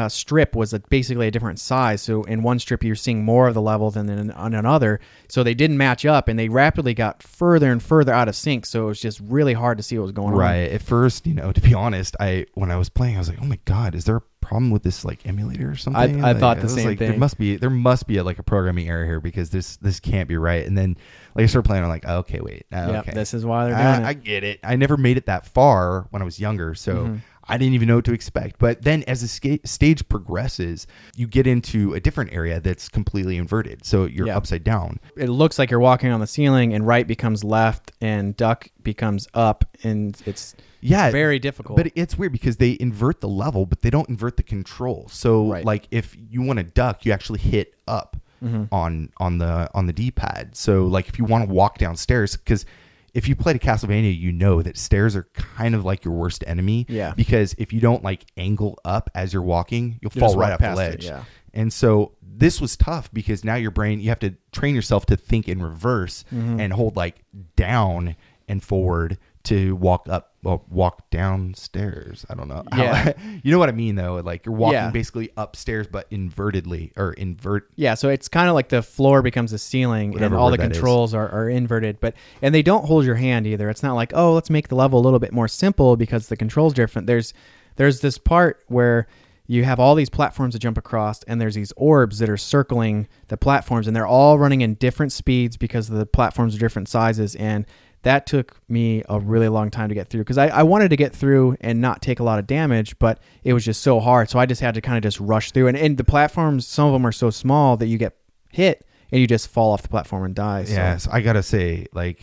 strip was basically a different size. So in one strip, you're seeing more of the level than in another. So they didn't match up, and they rapidly got further and further out of sync. So it was just really hard to see what was going on. Right. At first, to be honest, when I was playing, I was like, oh my God, is there a problem with this like emulator or something? I thought the same thing. There must be a programming error here, because this can't be right. And then I started playing, I'm like, oh, okay, wait. Okay. This is why they're doing it. I get it. I never made it that far when I was younger, so I didn't even know what to expect. But then as the stage progresses, you get into a different area that's completely inverted. So you're upside down. It looks like you're walking on the ceiling, and right becomes left and duck becomes up, and it's very difficult. But it's weird because they invert the level, but they don't invert the control. So like if you want to duck, you actually hit up on the D-pad. So like if you want to walk downstairs, because if you played a Castlevania, you know that stairs are kind of like your worst enemy. Yeah. Because if you don't like angle up as you're walking, you'll fall right off the ledge. And so this was tough because now your brain, you have to train yourself to think in reverse and hold like down and forward to walk downstairs. I don't know. Yeah. You know what I mean though? Like you're walking basically upstairs, but invertedly or invert. Yeah. So it's kind of like the floor becomes a ceiling and all the controls are inverted, and they don't hold your hand either. It's not like, oh, let's make the level a little bit more simple because the control's different. There's this part where you have all these platforms to jump across, and there's these orbs that are circling the platforms, and they're all running in different speeds because the platforms are different sizes. And that took me a really long time to get through because I wanted to get through and not take a lot of damage, but it was just so hard. So I just had to kind of just rush through. And the platforms, some of them are so small that you get hit and you just fall off the platform and die. Yes, I got to say, like,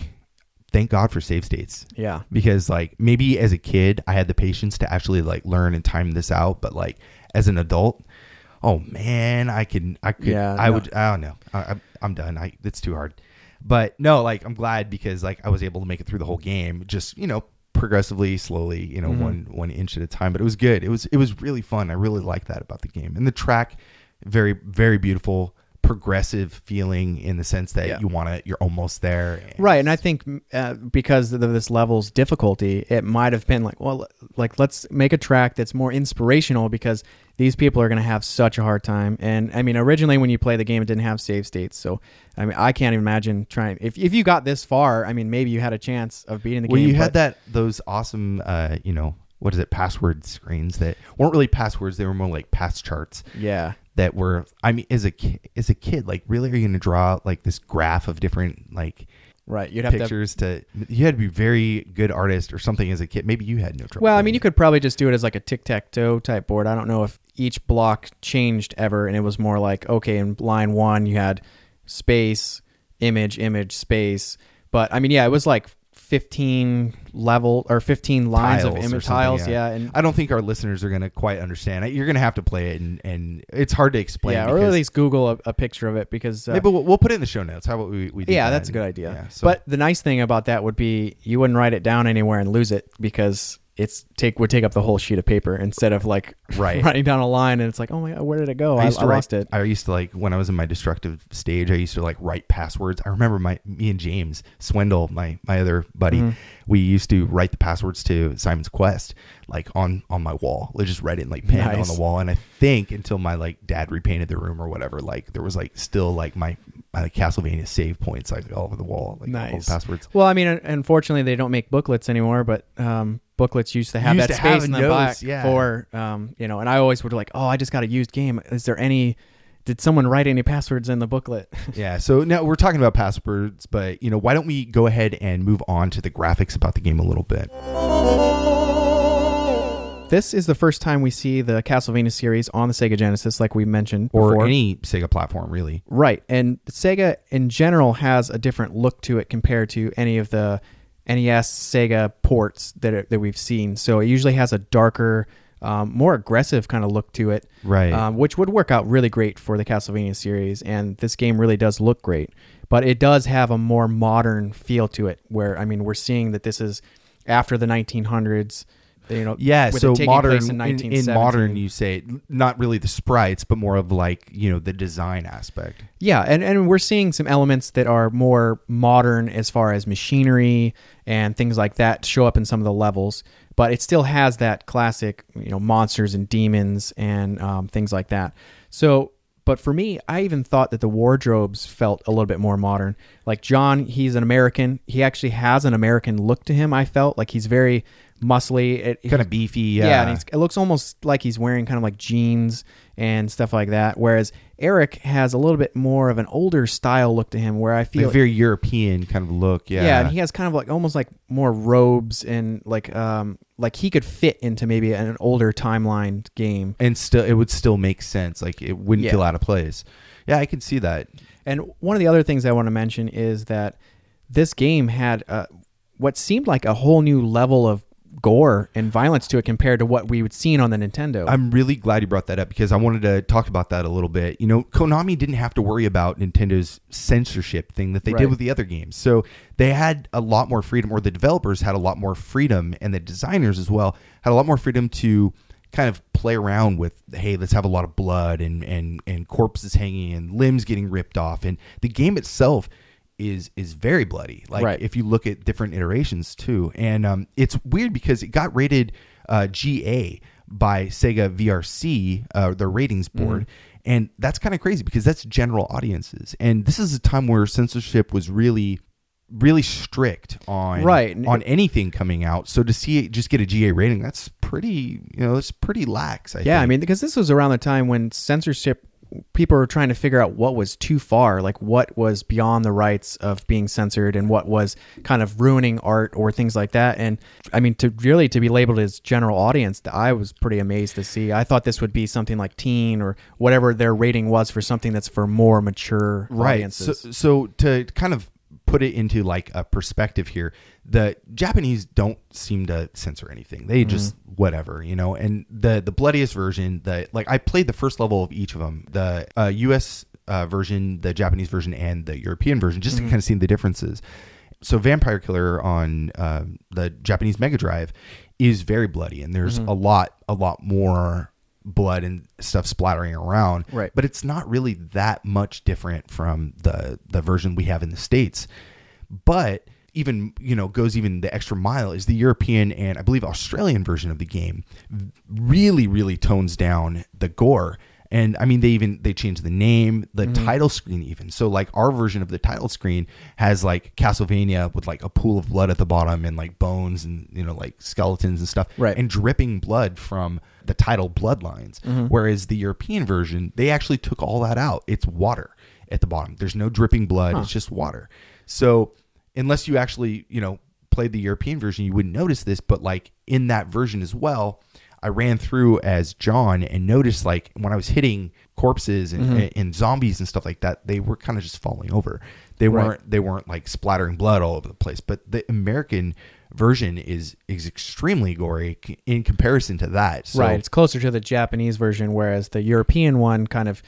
thank God for save states. Yeah. Because, like, maybe as a kid, I had the patience to actually, like, learn and time this out. But, like, as an adult, oh, man, I don't know. I'm done. It's too hard. But no, like I'm glad because like I was able to make it through the whole game, just progressively, slowly, one inch at a time. But it was good. It was really fun. I really liked that about the game, and the track, very very beautiful, progressive feeling in the sense that you're almost there. Right, and I think because of this level's difficulty, it might have been like, well, like let's make a track that's more inspirational because these people are going to have such a hard time. And I mean, originally when you play the game, it didn't have save states. So, I mean, I can't imagine trying. If you got this far, I mean, maybe you had a chance of beating the game. Well, you had those awesome, what is it, password screens that weren't really passwords. They were more like pass charts. Yeah. That were, I mean, as a kid, like, really, are you going to draw like this graph of different like right? You'd have pictures you had to be very good artist or something as a kid. Maybe you had no trouble. Well, I mean, you could probably just do it as like a tic-tac-toe type board. I don't know if each block changed ever, and it was more like, okay, in line 1 you had space, image, space. But I mean, yeah, it was like 15 lines of image tiles. Yeah. And I don't think our listeners are going to quite understand it. You're going to have to play it and it's hard to explain. Yeah. Or at least Google a picture of it because maybe we'll put it in the show notes. How about we do yeah, that? That's a good idea. Yeah, but the nice thing about that would be you wouldn't write it down anywhere and lose it because would take up the whole sheet of paper instead of like writing down a line and it's like, oh my God, where did it go? I lost it. I used to like, when I was in my destructive stage, I used to like write passwords. I remember me and James Swindle, my other buddy, we used to write the passwords to Simon's Quest like on my wall. We just write it in like pen on the wall. And I think until my like dad repainted the room or whatever, like there was like still like my Castlevania save points like all over the wall, like all the passwords. Well, I mean, unfortunately, they don't make booklets anymore, but booklets used to have that space in the back for, and I always would like, oh, I just got a used game. Did someone write any passwords in the booklet? Yeah, so now we're talking about passwords, but why don't we go ahead and move on to the graphics about the game a little bit? This is the first time we see the Castlevania series on the Sega Genesis, like we mentioned before. Or any Sega platform, really. Right, and Sega in general has a different look to it compared to any of the NES Sega ports that we've seen. So it usually has a darker, more aggressive kind of look to it, right? Which would work out really great for the Castlevania series, and this game really does look great. But it does have a more modern feel to it, where, I mean, we're seeing that this is after the 1900s. So modern in modern, you say not really the sprites, but more of like the design aspect. Yeah, and we're seeing some elements that are more modern as far as machinery and things like that show up in some of the levels, but it still has that classic monsters and demons and things like that. So, but for me, I even thought that the wardrobes felt a little bit more modern. Like John, he's an American. He actually has an American look to him. I felt like he's very muscly, kind of beefy. Yeah, and it looks almost like he's wearing kind of like jeans and stuff like that. Whereas Eric has a little bit more of an older style look to him, where I feel like very European kind of look. Yeah, and he has kind of like almost like more robes and like he could fit into maybe an older timeline game, and still it would still make sense. Like it wouldn't feel out of place. Yeah, I can see that. And one of the other things I want to mention is that this game had what seemed like a whole new level of gore and violence to it compared to what we would seen on the Nintendo. I'm really glad you brought that up because I wanted to talk about that a little bit. Konami didn't have to worry about Nintendo's censorship thing that they did with the other games. So they had a lot more freedom, or the developers had a lot more freedom, and the designers as well had a lot more freedom to kind of play around with, hey, let's have a lot of blood and corpses hanging and limbs getting ripped off. And the game itself is very bloody, like if you look at different iterations too. And it's weird because it got rated GA by Sega VRC, their ratings board, and that's kind of crazy because that's general audiences, and this is a time where censorship was really strict on anything coming out. So to see it just get a GA rating, that's pretty it's pretty lax, I think. I mean, because this was around the time when censorship, people were trying to figure out what was too far, like what was beyond the rights of being censored and what was kind of ruining art or things like that. And I mean, to be labeled as general audience, I was pretty amazed to see. I thought this would be something like teen or whatever their rating was for something that's for more mature audiences. So to kind of put it into like a perspective here, the Japanese don't seem to censor anything. They just whatever, and the bloodiest version, I played the first level of each of them, the US version, the Japanese version, and the European version, just to kind of see the differences. So Vampire Killer on the Japanese Mega Drive is very bloody, and there's a lot more blood and stuff splattering around, but it's not really that much different from the version we have in the States. But even goes even the extra mile is the European and I believe Australian version of the game really tones down the gore. And I mean, they changed the name, the title screen even. So like our version of the title screen has like Castlevania with like a pool of blood at the bottom and like bones and like skeletons and stuff, and dripping blood from the title Bloodlines. Whereas the European version, they actually took all that out. It's water at the bottom. There's no dripping blood. It's just water. So unless you actually played the European version, you wouldn't notice this. But like in that version as well, I ran through as John and noticed like when I was hitting corpses and zombies and stuff like that, they were kind of just falling over. They weren't like splattering blood all over the place. But the American version is extremely gory in comparison to that. So, it's closer to the Japanese version, whereas the European one kind of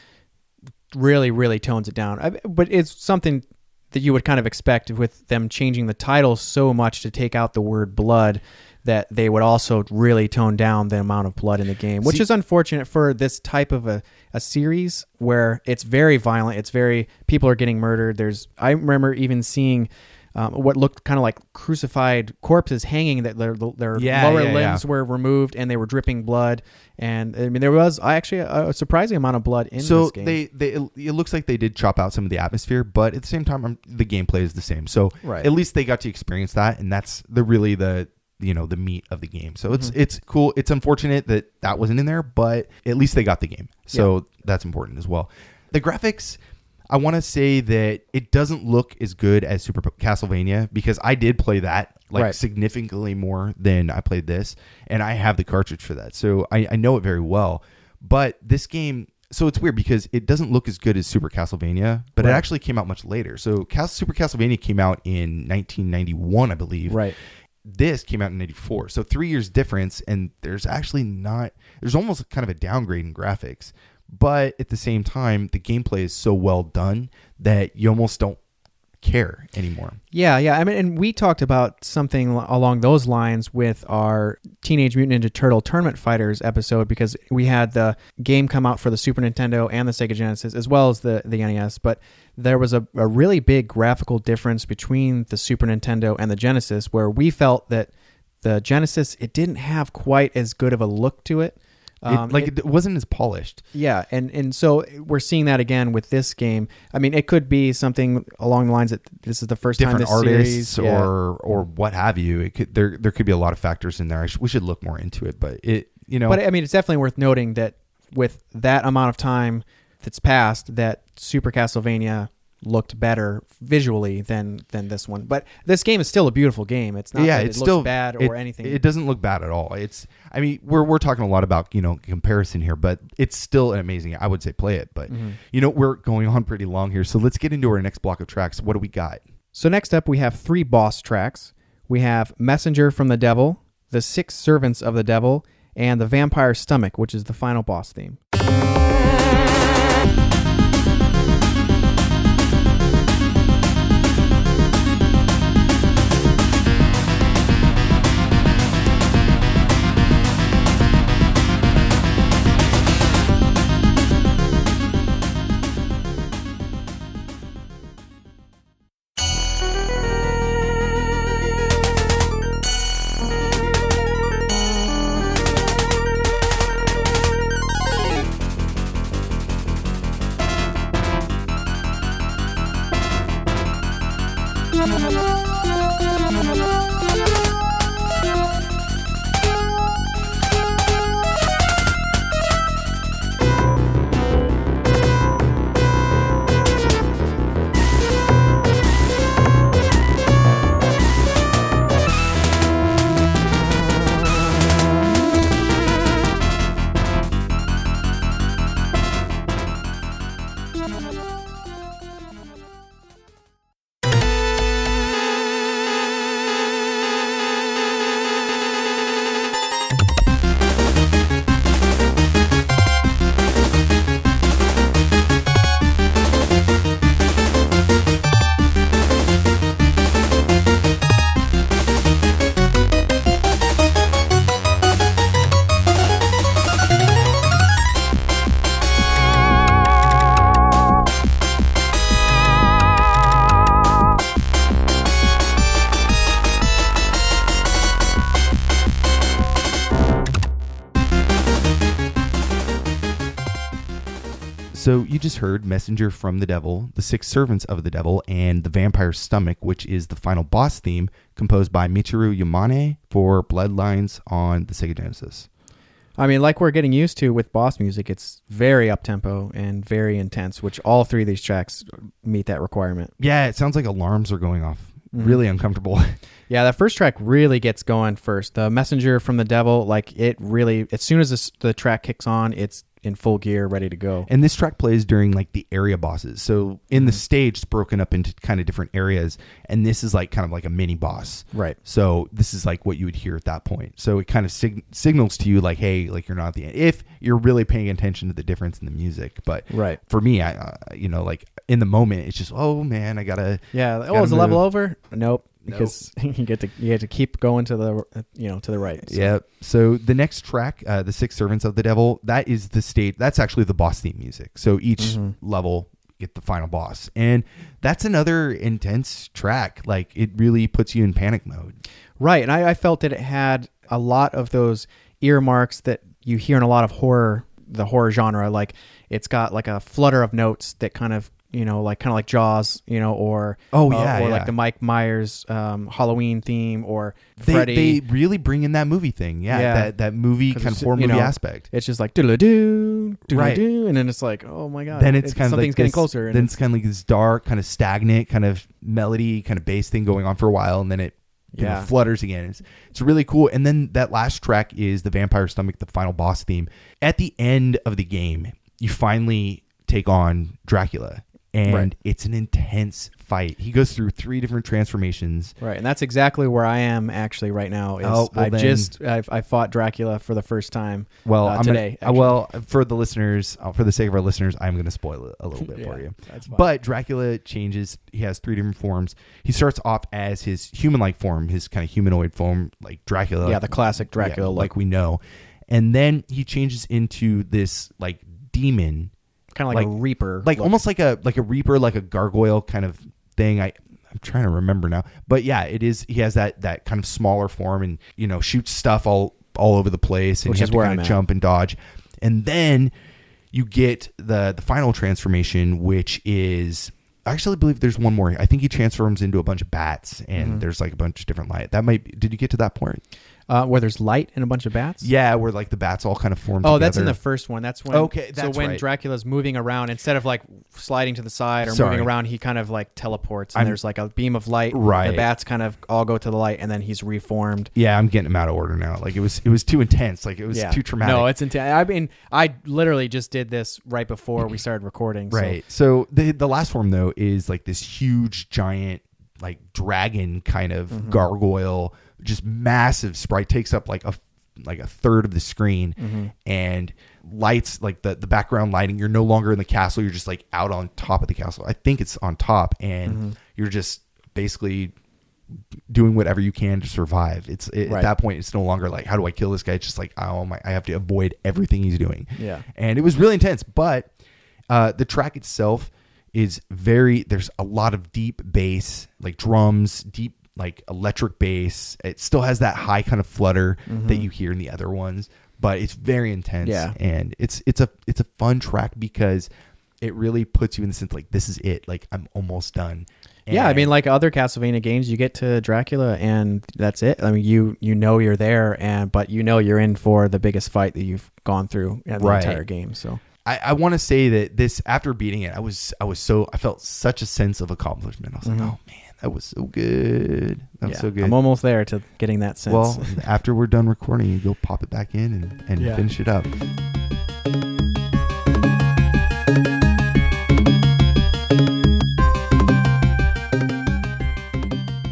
really tones it down. But it's something that you would kind of expect with them changing the title so much to take out the word blood, that they would also really tone down the amount of blood in the game, which is unfortunate for this type of a series where it's very violent. It's very, people are getting murdered. I remember even seeing what looked kind of like crucified corpses hanging, that their lower limbs were removed and they were dripping blood. And I mean, there was actually a surprising amount of blood in this game. It looks like they did chop out some of the atmosphere, but at the same time, the gameplay is the same. So at least they got to experience that, and that's the meat of the game. So it's cool. It's unfortunate that wasn't in there, but at least they got the game. So that's important as well. The graphics, I want to say that it doesn't look as good as Super Castlevania, because I did play that significantly more than I played this, and I have the cartridge for that. So I know it very well. But this game, so it's weird because it doesn't look as good as Super Castlevania, but it actually came out much later. So Super Castlevania came out in 1991, I believe. Right. This came out in 94. So 3 years difference, and there's almost kind of a downgrade in graphics. But at the same time, the gameplay is so well done that you almost don't care anymore. Yeah. I mean, and we talked about something along those lines with our Teenage Mutant Ninja Turtle Tournament Fighters episode, because we had the game come out for the Super Nintendo and the Sega Genesis, as well as the NES. But there was a really big graphical difference between the Super Nintendo and the Genesis, where we felt that the Genesis, it didn't have quite as good of a look to it. It wasn't as polished. Yeah, and so we're seeing that again with this game. I mean, it could be something along the lines that this is the first time this artists series, or what have you. It could there could be a lot of factors in there. We should look more into it, but But I mean, it's definitely worth noting that with that amount of time that's passed, that Super Castlevania looked better visually than this one. But this game is still a beautiful game. It's not that it looks bad or anything. It doesn't look bad at all. We're talking a lot about, comparison here, but it's still an amazing, I would say, play it. But, we're going on pretty long here. So let's get into our next block of tracks. What do we got? So next up, we have 3 boss tracks. We have Messenger from the Devil, The 6 Servants of the Devil, and The Vampire Stomach, which is the final boss theme. So you just heard Messenger from the Devil, The 6 Servants of the Devil, and The Vampire Stomach, which is the final boss theme composed by Michiru Yamane for Bloodlines on the Sega Genesis. I mean, like we're getting used to with boss music, it's very up-tempo and very intense, which all 3 of these tracks meet that requirement. Yeah, it sounds like alarms are going off. Really uncomfortable. Yeah, that first track really gets going first. The Messenger from the Devil, it really, as soon as the track kicks on, it's in full gear, ready to go. And this track plays during the area bosses. So in the stage, it's broken up into kind of different areas, and this is kind of like a mini boss. Right. So this is what you would hear at that point. So it kind of signals to you hey, you're not at the end, if you're really paying attention to the difference in the music. But for me, I in the moment, it's just, oh man, I gotta. Yeah. Is the level over? Nope. Because you get to keep going to the right. So. Yeah. So the next track, The 6 Servants of the Devil, that is the stage. That's actually the boss theme music. So each level, get the final boss. And that's another intense track. Like, it really puts you in panic mode. Right. And I felt that it had a lot of those earmarks that you hear in a lot of the horror genre. Like, it's got like a flutter of notes that kind of like Jaws, or like the Mike Myers Halloween theme, or Freddy. They really bring in that movie thing. Yeah. That movie kind of horror movie aspect. It's just like doodle-doo, right. And then it's like, oh my God. Then it's kind of something's like getting closer. Then it's kind of like this dark, kind of stagnant, kind of melody, kind of bass thing going on for a while, and then it flutters again. It's really cool. And then that last track is the Vampire Stomach, the final boss theme. At the end of the game, you finally take on Dracula. And it's an intense fight. He goes through 3 different transformations. Right, and that's exactly where I am actually right now. I fought Dracula for the first time today. For the listeners, for the sake of our listeners, I'm going to spoil it a little bit for you. That's fine. But Dracula changes. He has 3 different forms. He starts off as his human-like form, his kind of humanoid form, like Dracula. Yeah, the classic Dracula look. Like we know. And then he changes into this like demon. Kind of like a Reaper. Like almost like a Reaper, like a gargoyle kind of thing. I'm trying to remember now. But yeah, it is. He has that kind of smaller form and, shoots stuff all over the place. And which you is have to where kind I'm of at. jump and dodge. And then you get the final transformation, which is... I actually believe there's one more. I think he transforms into a bunch of bats, and there's like a bunch of different light. Did you get to that point? Where there's light and a bunch of bats? Yeah, where like the bats all kind of form together. Oh, that's in the first one. That's when. Okay, that's when right. Dracula's moving around, instead of like sliding to the side or moving around, he kind of like teleports, and there's like a beam of light. Right. The bats kind of all go to the light, and then he's reformed. Yeah, I'm getting him out of order now. Like it was too intense. Like it was too traumatic. No, it's intense. I mean, I literally just did this right before we started recording. Right. So the last form though is like this huge giant like dragon kind of gargoyle, just massive sprite, takes up like a third of the screen and lights like the background lighting. You're no longer in the castle. You're just like out on top of the castle. I think it's on top, and you're just basically doing whatever you can to survive. At that point, it's no longer like, how do I kill this guy? It's just like, oh my, I have to avoid everything he's doing. Yeah. And it was really intense, but the track itself is there's a lot of deep bass, like drums, deep like electric bass. It still has that high kind of flutter that you hear in the other ones, but it's very intense. Yeah. And it's a fun track because it really puts you in the sense like, this is it. Like, I'm almost done. And yeah, I mean, like other Castlevania games, you get to Dracula and that's it. I mean, you know you're there, but you're in for the biggest fight that you've gone through in the entire game. So I want to say that this, after beating it, I felt such a sense of accomplishment. I was like, oh man, that was so good. That was so good. I'm almost there to getting that sense. Well, after we're done recording, you go pop it back in and finish it up.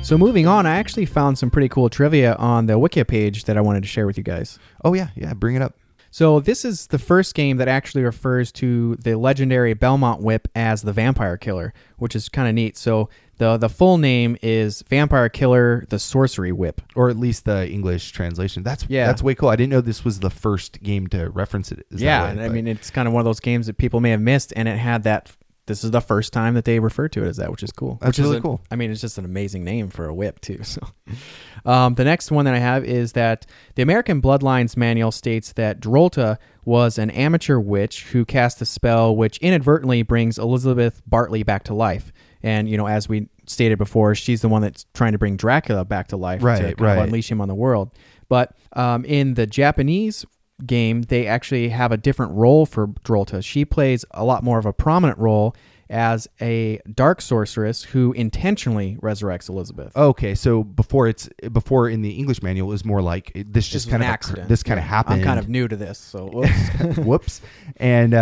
So moving on, I actually found some pretty cool trivia on the Wiki page that I wanted to share with you guys. Oh yeah, bring it up. So this is the first game that actually refers to the legendary Belmont Whip as the Vampire Killer, which is kind of neat. So the full name is Vampire Killer, the Sorcery Whip. Or at least the English translation. That's way cool. I didn't know this was the first game to reference it. I mean, it's kind of one of those games that people may have missed, and it had that. This is the first time that they refer to it as that, which is cool. That's really cool. I mean, it's just an amazing name for a whip, too. So, the next one that I have is that the American Bloodlines manual states that Drolta was an amateur witch who cast a spell which inadvertently brings Elizabeth Bartley back to life. And, as we stated before, she's the one that's trying to bring Dracula back to life to kind of unleash him on the world. But in the Japanese game, they actually have a different role for Drolta. She plays a lot more of a prominent role as a dark sorceress who intentionally resurrects Elizabeth. Okay, so before in the English manual, it was more like this just kind of accident. This kind of happened. I'm kind of new to this, so whoops. Whoops. And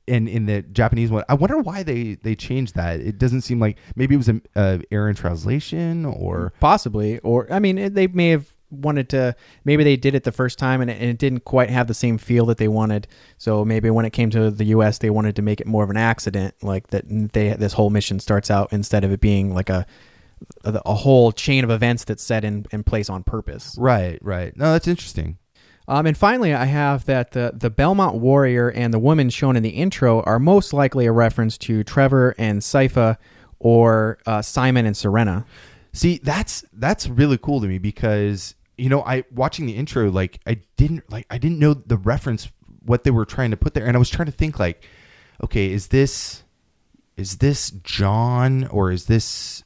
in the Japanese one, I wonder why they changed that. It doesn't seem like, maybe it was an error in translation, or possibly, or I mean, they may have wanted to, maybe they did it the first time and it didn't quite have the same feel that they wanted, so maybe when it came to the US they wanted to make it more of an accident, like that this whole mission starts out, instead of it being like a whole chain of events that's set in place on purpose. Right. No, that's interesting. And finally, I have that the Belmont Warrior and the woman shown in the intro are most likely a reference to Trevor and Sypha or Simon and Serena. See, that's really cool to me because, I watching the intro, like I didn't know the reference, what they were trying to put there. And I was trying to think like, okay, is this John or is this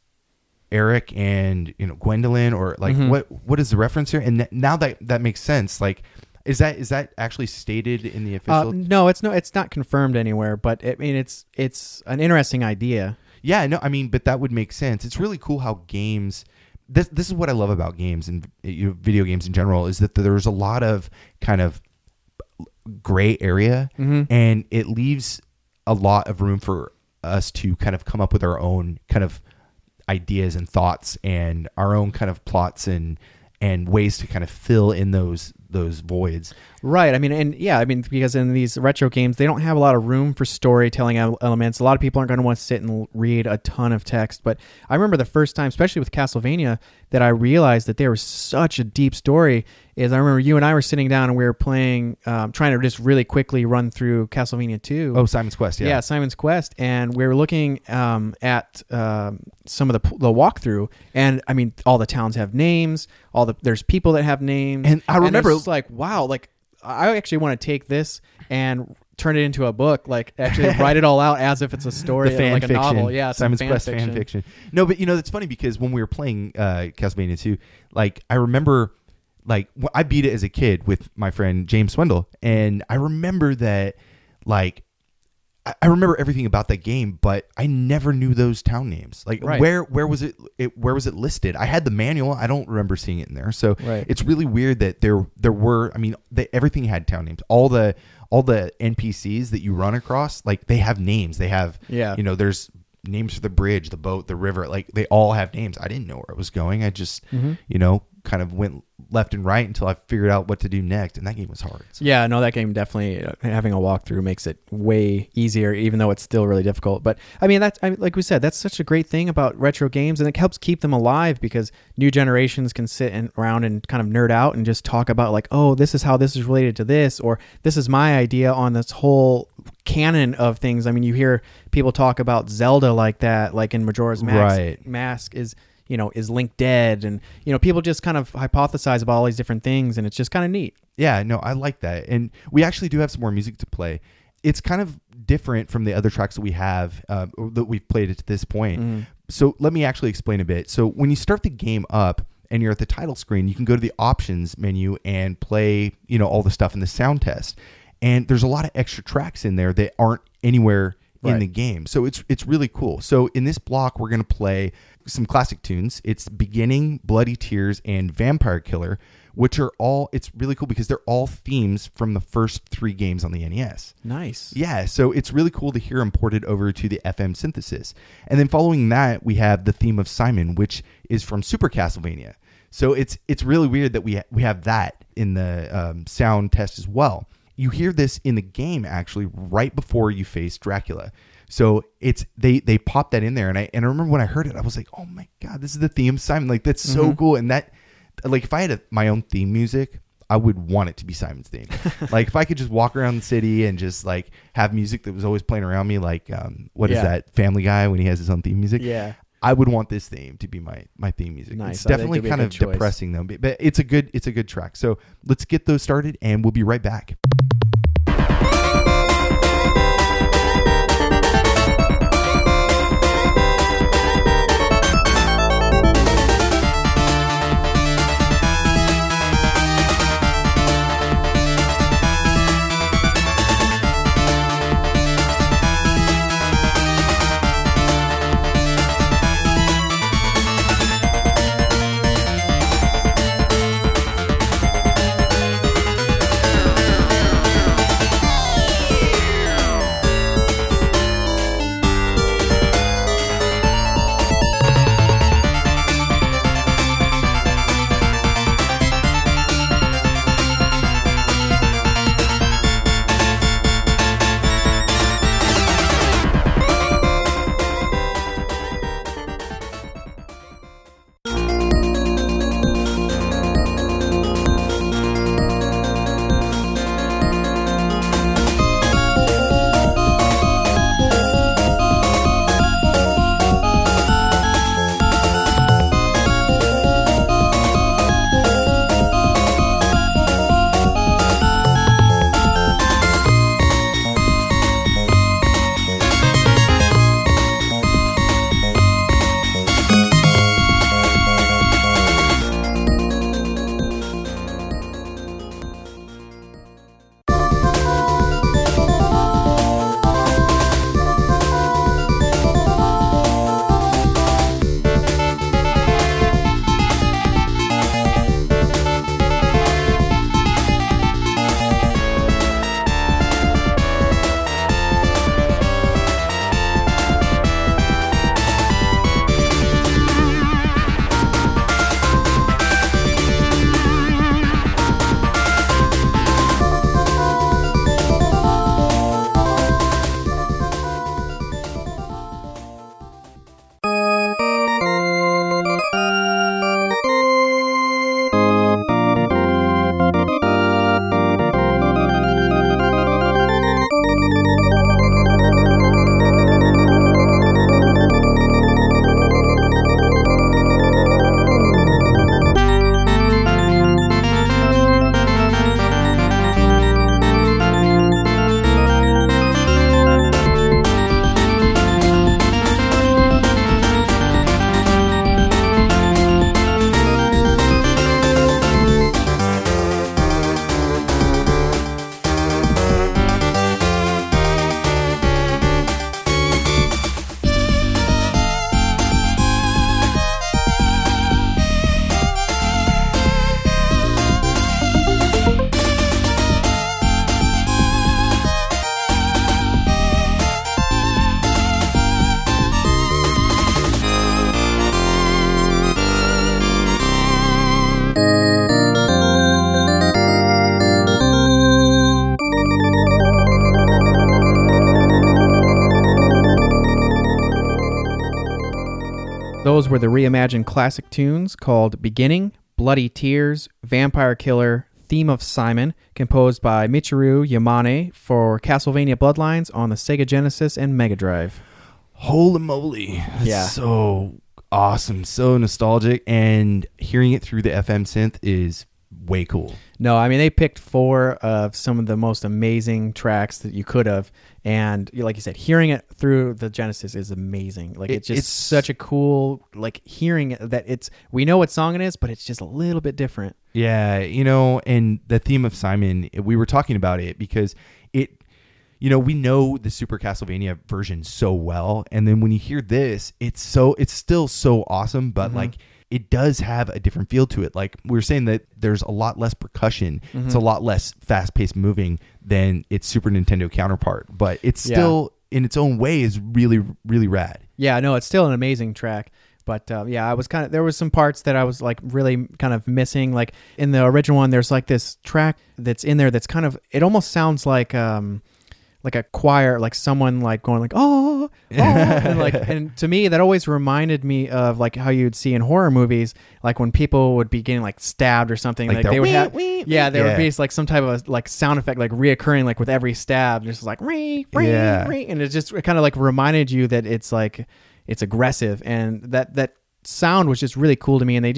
Eric and Gwendolyn, or like what is the reference here? And now that makes sense. Like, is that actually stated in the official? No, it's not confirmed anywhere. But I mean, it's an interesting idea. Yeah, no, I mean, but that would make sense. It's really cool how games. This is what I love about games and video games in general, is that there's a lot of kind of gray area, and it leaves a lot of room for us to kind of come up with our own kind of ideas and thoughts and our own kind of plots and ways to kind of fill in those voids. Right. I mean, because in these retro games, they don't have a lot of room for storytelling elements. A lot of people aren't going to want to sit and read a ton of text. But I remember the first time, especially with Castlevania, that I realized that there was such a deep story. Is I remember you and I were sitting down and we were playing, trying to just really quickly run through Castlevania 2. Oh, Simon's Quest, yeah. Yeah, Simon's Quest. And we were looking at some of the walkthrough. And, I mean, all the towns have names. There's people that have names. And I remember... it's like, wow, like, I actually want to take this and turn it into a book, like actually write it all out as if it's a story, the fan like fiction. a novel. Yeah, Simon's Quest fan fiction. No, but it's funny because when we were playing Castlevania 2, like I remember, like I beat it as a kid with my friend James Swindle, and I remember that, like, I remember everything about that game, but I never knew those town names. Like, right. where was it? Where was it listed? I had the manual. I don't remember seeing it in there. So It's really weird that there were. I mean, everything had town names. All the NPCs that you run across, like they have names. They have there's names for the bridge, the boat, the river. Like they all have names. I didn't know where it was going. I just kind of went left and right until I figured out what to do next, and that game was hard. So. Yeah, no, that game definitely, having a walkthrough makes it way easier, even though it's still really difficult. But I mean, like we said, that's such a great thing about retro games, and it helps keep them alive because new generations can sit around and kind of nerd out and just talk about like, oh, this is how this is related to this, or this is my idea on this whole canon of things. I mean, you hear people talk about Zelda like that, like in Majora's Mask is Link dead? And, people just kind of hypothesize about all these different things, and it's just kind of neat. Yeah, no, I like that. And we actually do have some more music to play. It's kind of different from the other tracks that we have, that we've played at this point. Mm-hmm. So let me actually explain a bit. So when you start the game up and you're at the title screen, you can go to the options menu and play, all the stuff in the sound test. And there's a lot of extra tracks in there that aren't anywhere in the game. So it's really cool. So in this block, we're going to play some classic tunes. It's Beginning, Bloody Tears, and Vampire Killer, which are all, it's really cool because they're all themes from the first 3 games on the NES. Nice. Yeah, so it's really cool to hear them ported over to the FM synthesis. And then following that, we have the theme of Simon, which is from Super Castlevania. So it's really weird that we have that in the sound test as well. You hear this in the game actually right before you face Dracula. So it's they popped that in there, and I remember when I heard it, I was like, oh my god, this is the theme of Simon. Like that's so cool. And that, like, if I had my own theme music, I would want it to be Simon's theme. Like if I could just walk around the city and just like have music that was always playing around me, like what is that Family Guy when he has his own theme music? Yeah. I would want this theme to be my theme music. Nice. It's definitely kind of depressing though, but it's a good track. So let's get those started, and we'll be right back. Those were the reimagined classic tunes called Beginning, Bloody Tears, Vampire Killer, Theme of Simon, composed by Michiru Yamane for Castlevania Bloodlines on the Sega Genesis and Mega Drive. Holy moly. That's so awesome, so nostalgic, and hearing it through the FM synth is way cool. No, I mean, they picked 4 of some of the most amazing tracks that you could have, and like you said, hearing it through the Genesis is amazing. Like it's such a cool, like, hearing that we know what song it is, but it's just a little bit different. Yeah, and the Theme of Simon, we were talking about it because we know the Super Castlevania version so well, and then when you hear this, it's still so awesome, but like it does have a different feel to it. Like we were saying that there's a lot less percussion. It's a lot less fast-paced moving than its Super Nintendo counterpart, but it's still in its own way is really, really rad. Yeah, no, it's still an amazing track. But I was there was some parts that I was like really kind of missing. Like in the original one, there's like this track that's in there that's kind of, it almost sounds like a choir, like someone like going like, oh, and to me that always reminded me of like how you'd see in horror movies, like when people would be getting like stabbed or something, like they would have, there would be like some type of like sound effect like reoccurring like with every stab, just like and it kind of like reminded you that it's like it's aggressive, and that sound was just really cool to me, and they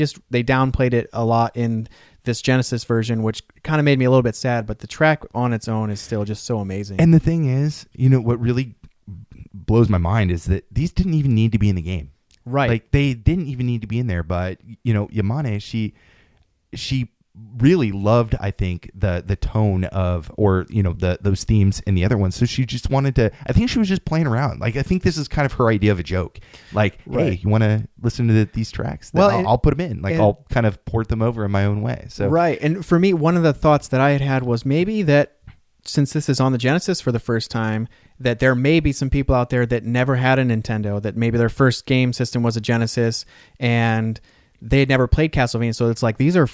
downplayed it a lot in this Genesis version, which kind of made me a little bit sad, but the track on its own is still just so amazing. And the thing is, what really blows my mind is that these didn't even need to be in the game. Right. Like they didn't even need to be in there, but Yamane, she really loved, I think, the tone of, or those themes in the other ones. So she just wanted to, I think she was just playing around. Like I think this is kind of her idea of a joke. Like, hey, you want to listen to these tracks? Then I'll put them in. Like I'll kind of port them over in my own way. So right. And for me, one of the thoughts that I had was maybe that since this is on the Genesis for the first time, that there may be some people out there that never had a Nintendo, that maybe their first game system was a Genesis and they had never played Castlevania. So it's like, these are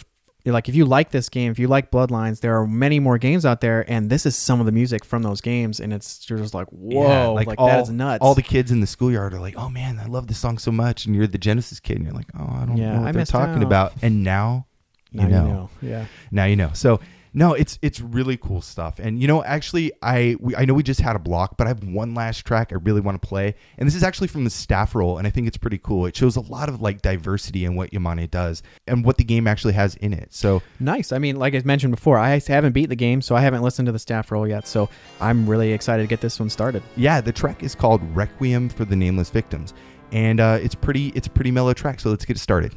like, if you like this game, if you like Bloodlines, there are many more games out there, and this is some of the music from those games, and it's just like, whoa, like that is nuts. All the kids in the schoolyard are like, oh man, I love this song so much, and you're the Genesis kid, and you're like, oh, I don't know what they're talking about, and now you know. Yeah. Now you know. So no, it's really cool stuff. And actually, I know we just had a block, but I have one last track I really want to play, and this is actually from the staff roll, and I think it's pretty cool. It shows a lot of like diversity in what Yamane does and what the game actually has in it. So nice. I mean, like I mentioned before, I haven't beat the game, so I haven't listened to the staff roll yet. So I'm really excited to get this one started. Yeah, the track is called Requiem for the Nameless Victims, and it's a pretty mellow track. So let's get it started.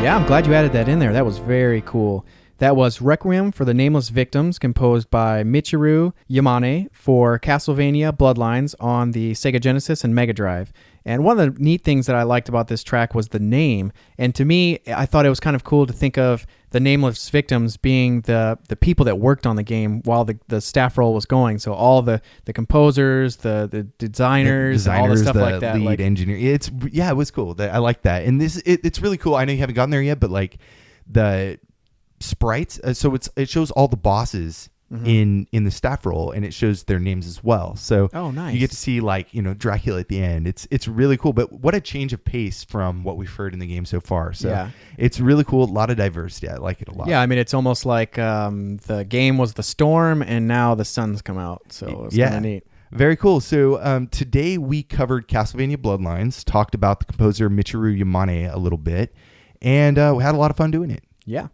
Yeah, I'm glad you added that in there. That was very cool. That was Requiem for the Nameless Victims, composed by Michiru Yamane for Castlevania Bloodlines on the Sega Genesis and Mega Drive. And one of the neat things that I liked about this track was the name. And to me, I thought it was kind of cool to think of the Nameless Victims being the people that worked on the game while the staff roll was going. So all the composers, the designers, all the stuff like that. Lead engineer. It was cool. I like that. And it's really cool. I know you haven't gotten there yet, but like the sprites, so it shows all the bosses in the staff roll, and it shows their names as well. So nice. You get to see Dracula at the end. It's really cool. But what a change of pace from what we've heard in the game so far. So it's really cool. A lot of diversity. I like it a lot. Yeah, I mean, it's almost like the game was the storm, and now the sun's come out. So it's kind of neat. Very cool. So today we covered Castlevania Bloodlines, talked about the composer Michiru Yamane a little bit, and we had a lot of fun doing it. Yeah.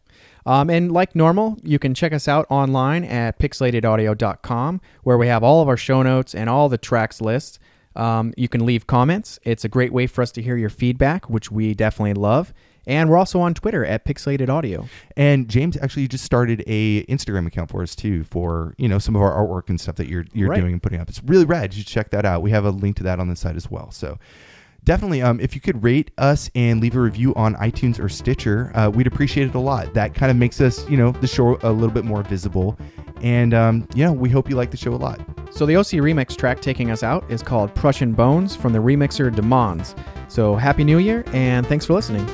And like normal, you can check us out online at pixelatedaudio.com, where we have all of our show notes and all the tracks lists. You can leave comments. It's a great way for us to hear your feedback, which we definitely love. And we're also on Twitter at Pixelated Audio. And James, actually, you just started a Instagram account for us too, for some of our artwork and stuff that you're doing and putting up. It's really rad. You should check that out. We have a link to that on the site as well. So definitely, if you could rate us and leave a review on iTunes or Stitcher, we'd appreciate it a lot. That kind of makes us, the show a little bit more visible. And, we hope you like the show a lot. So the OCReMix track taking us out is called Prussian Bones from the remixer DaMonz. So Happy New Year, and thanks for listening.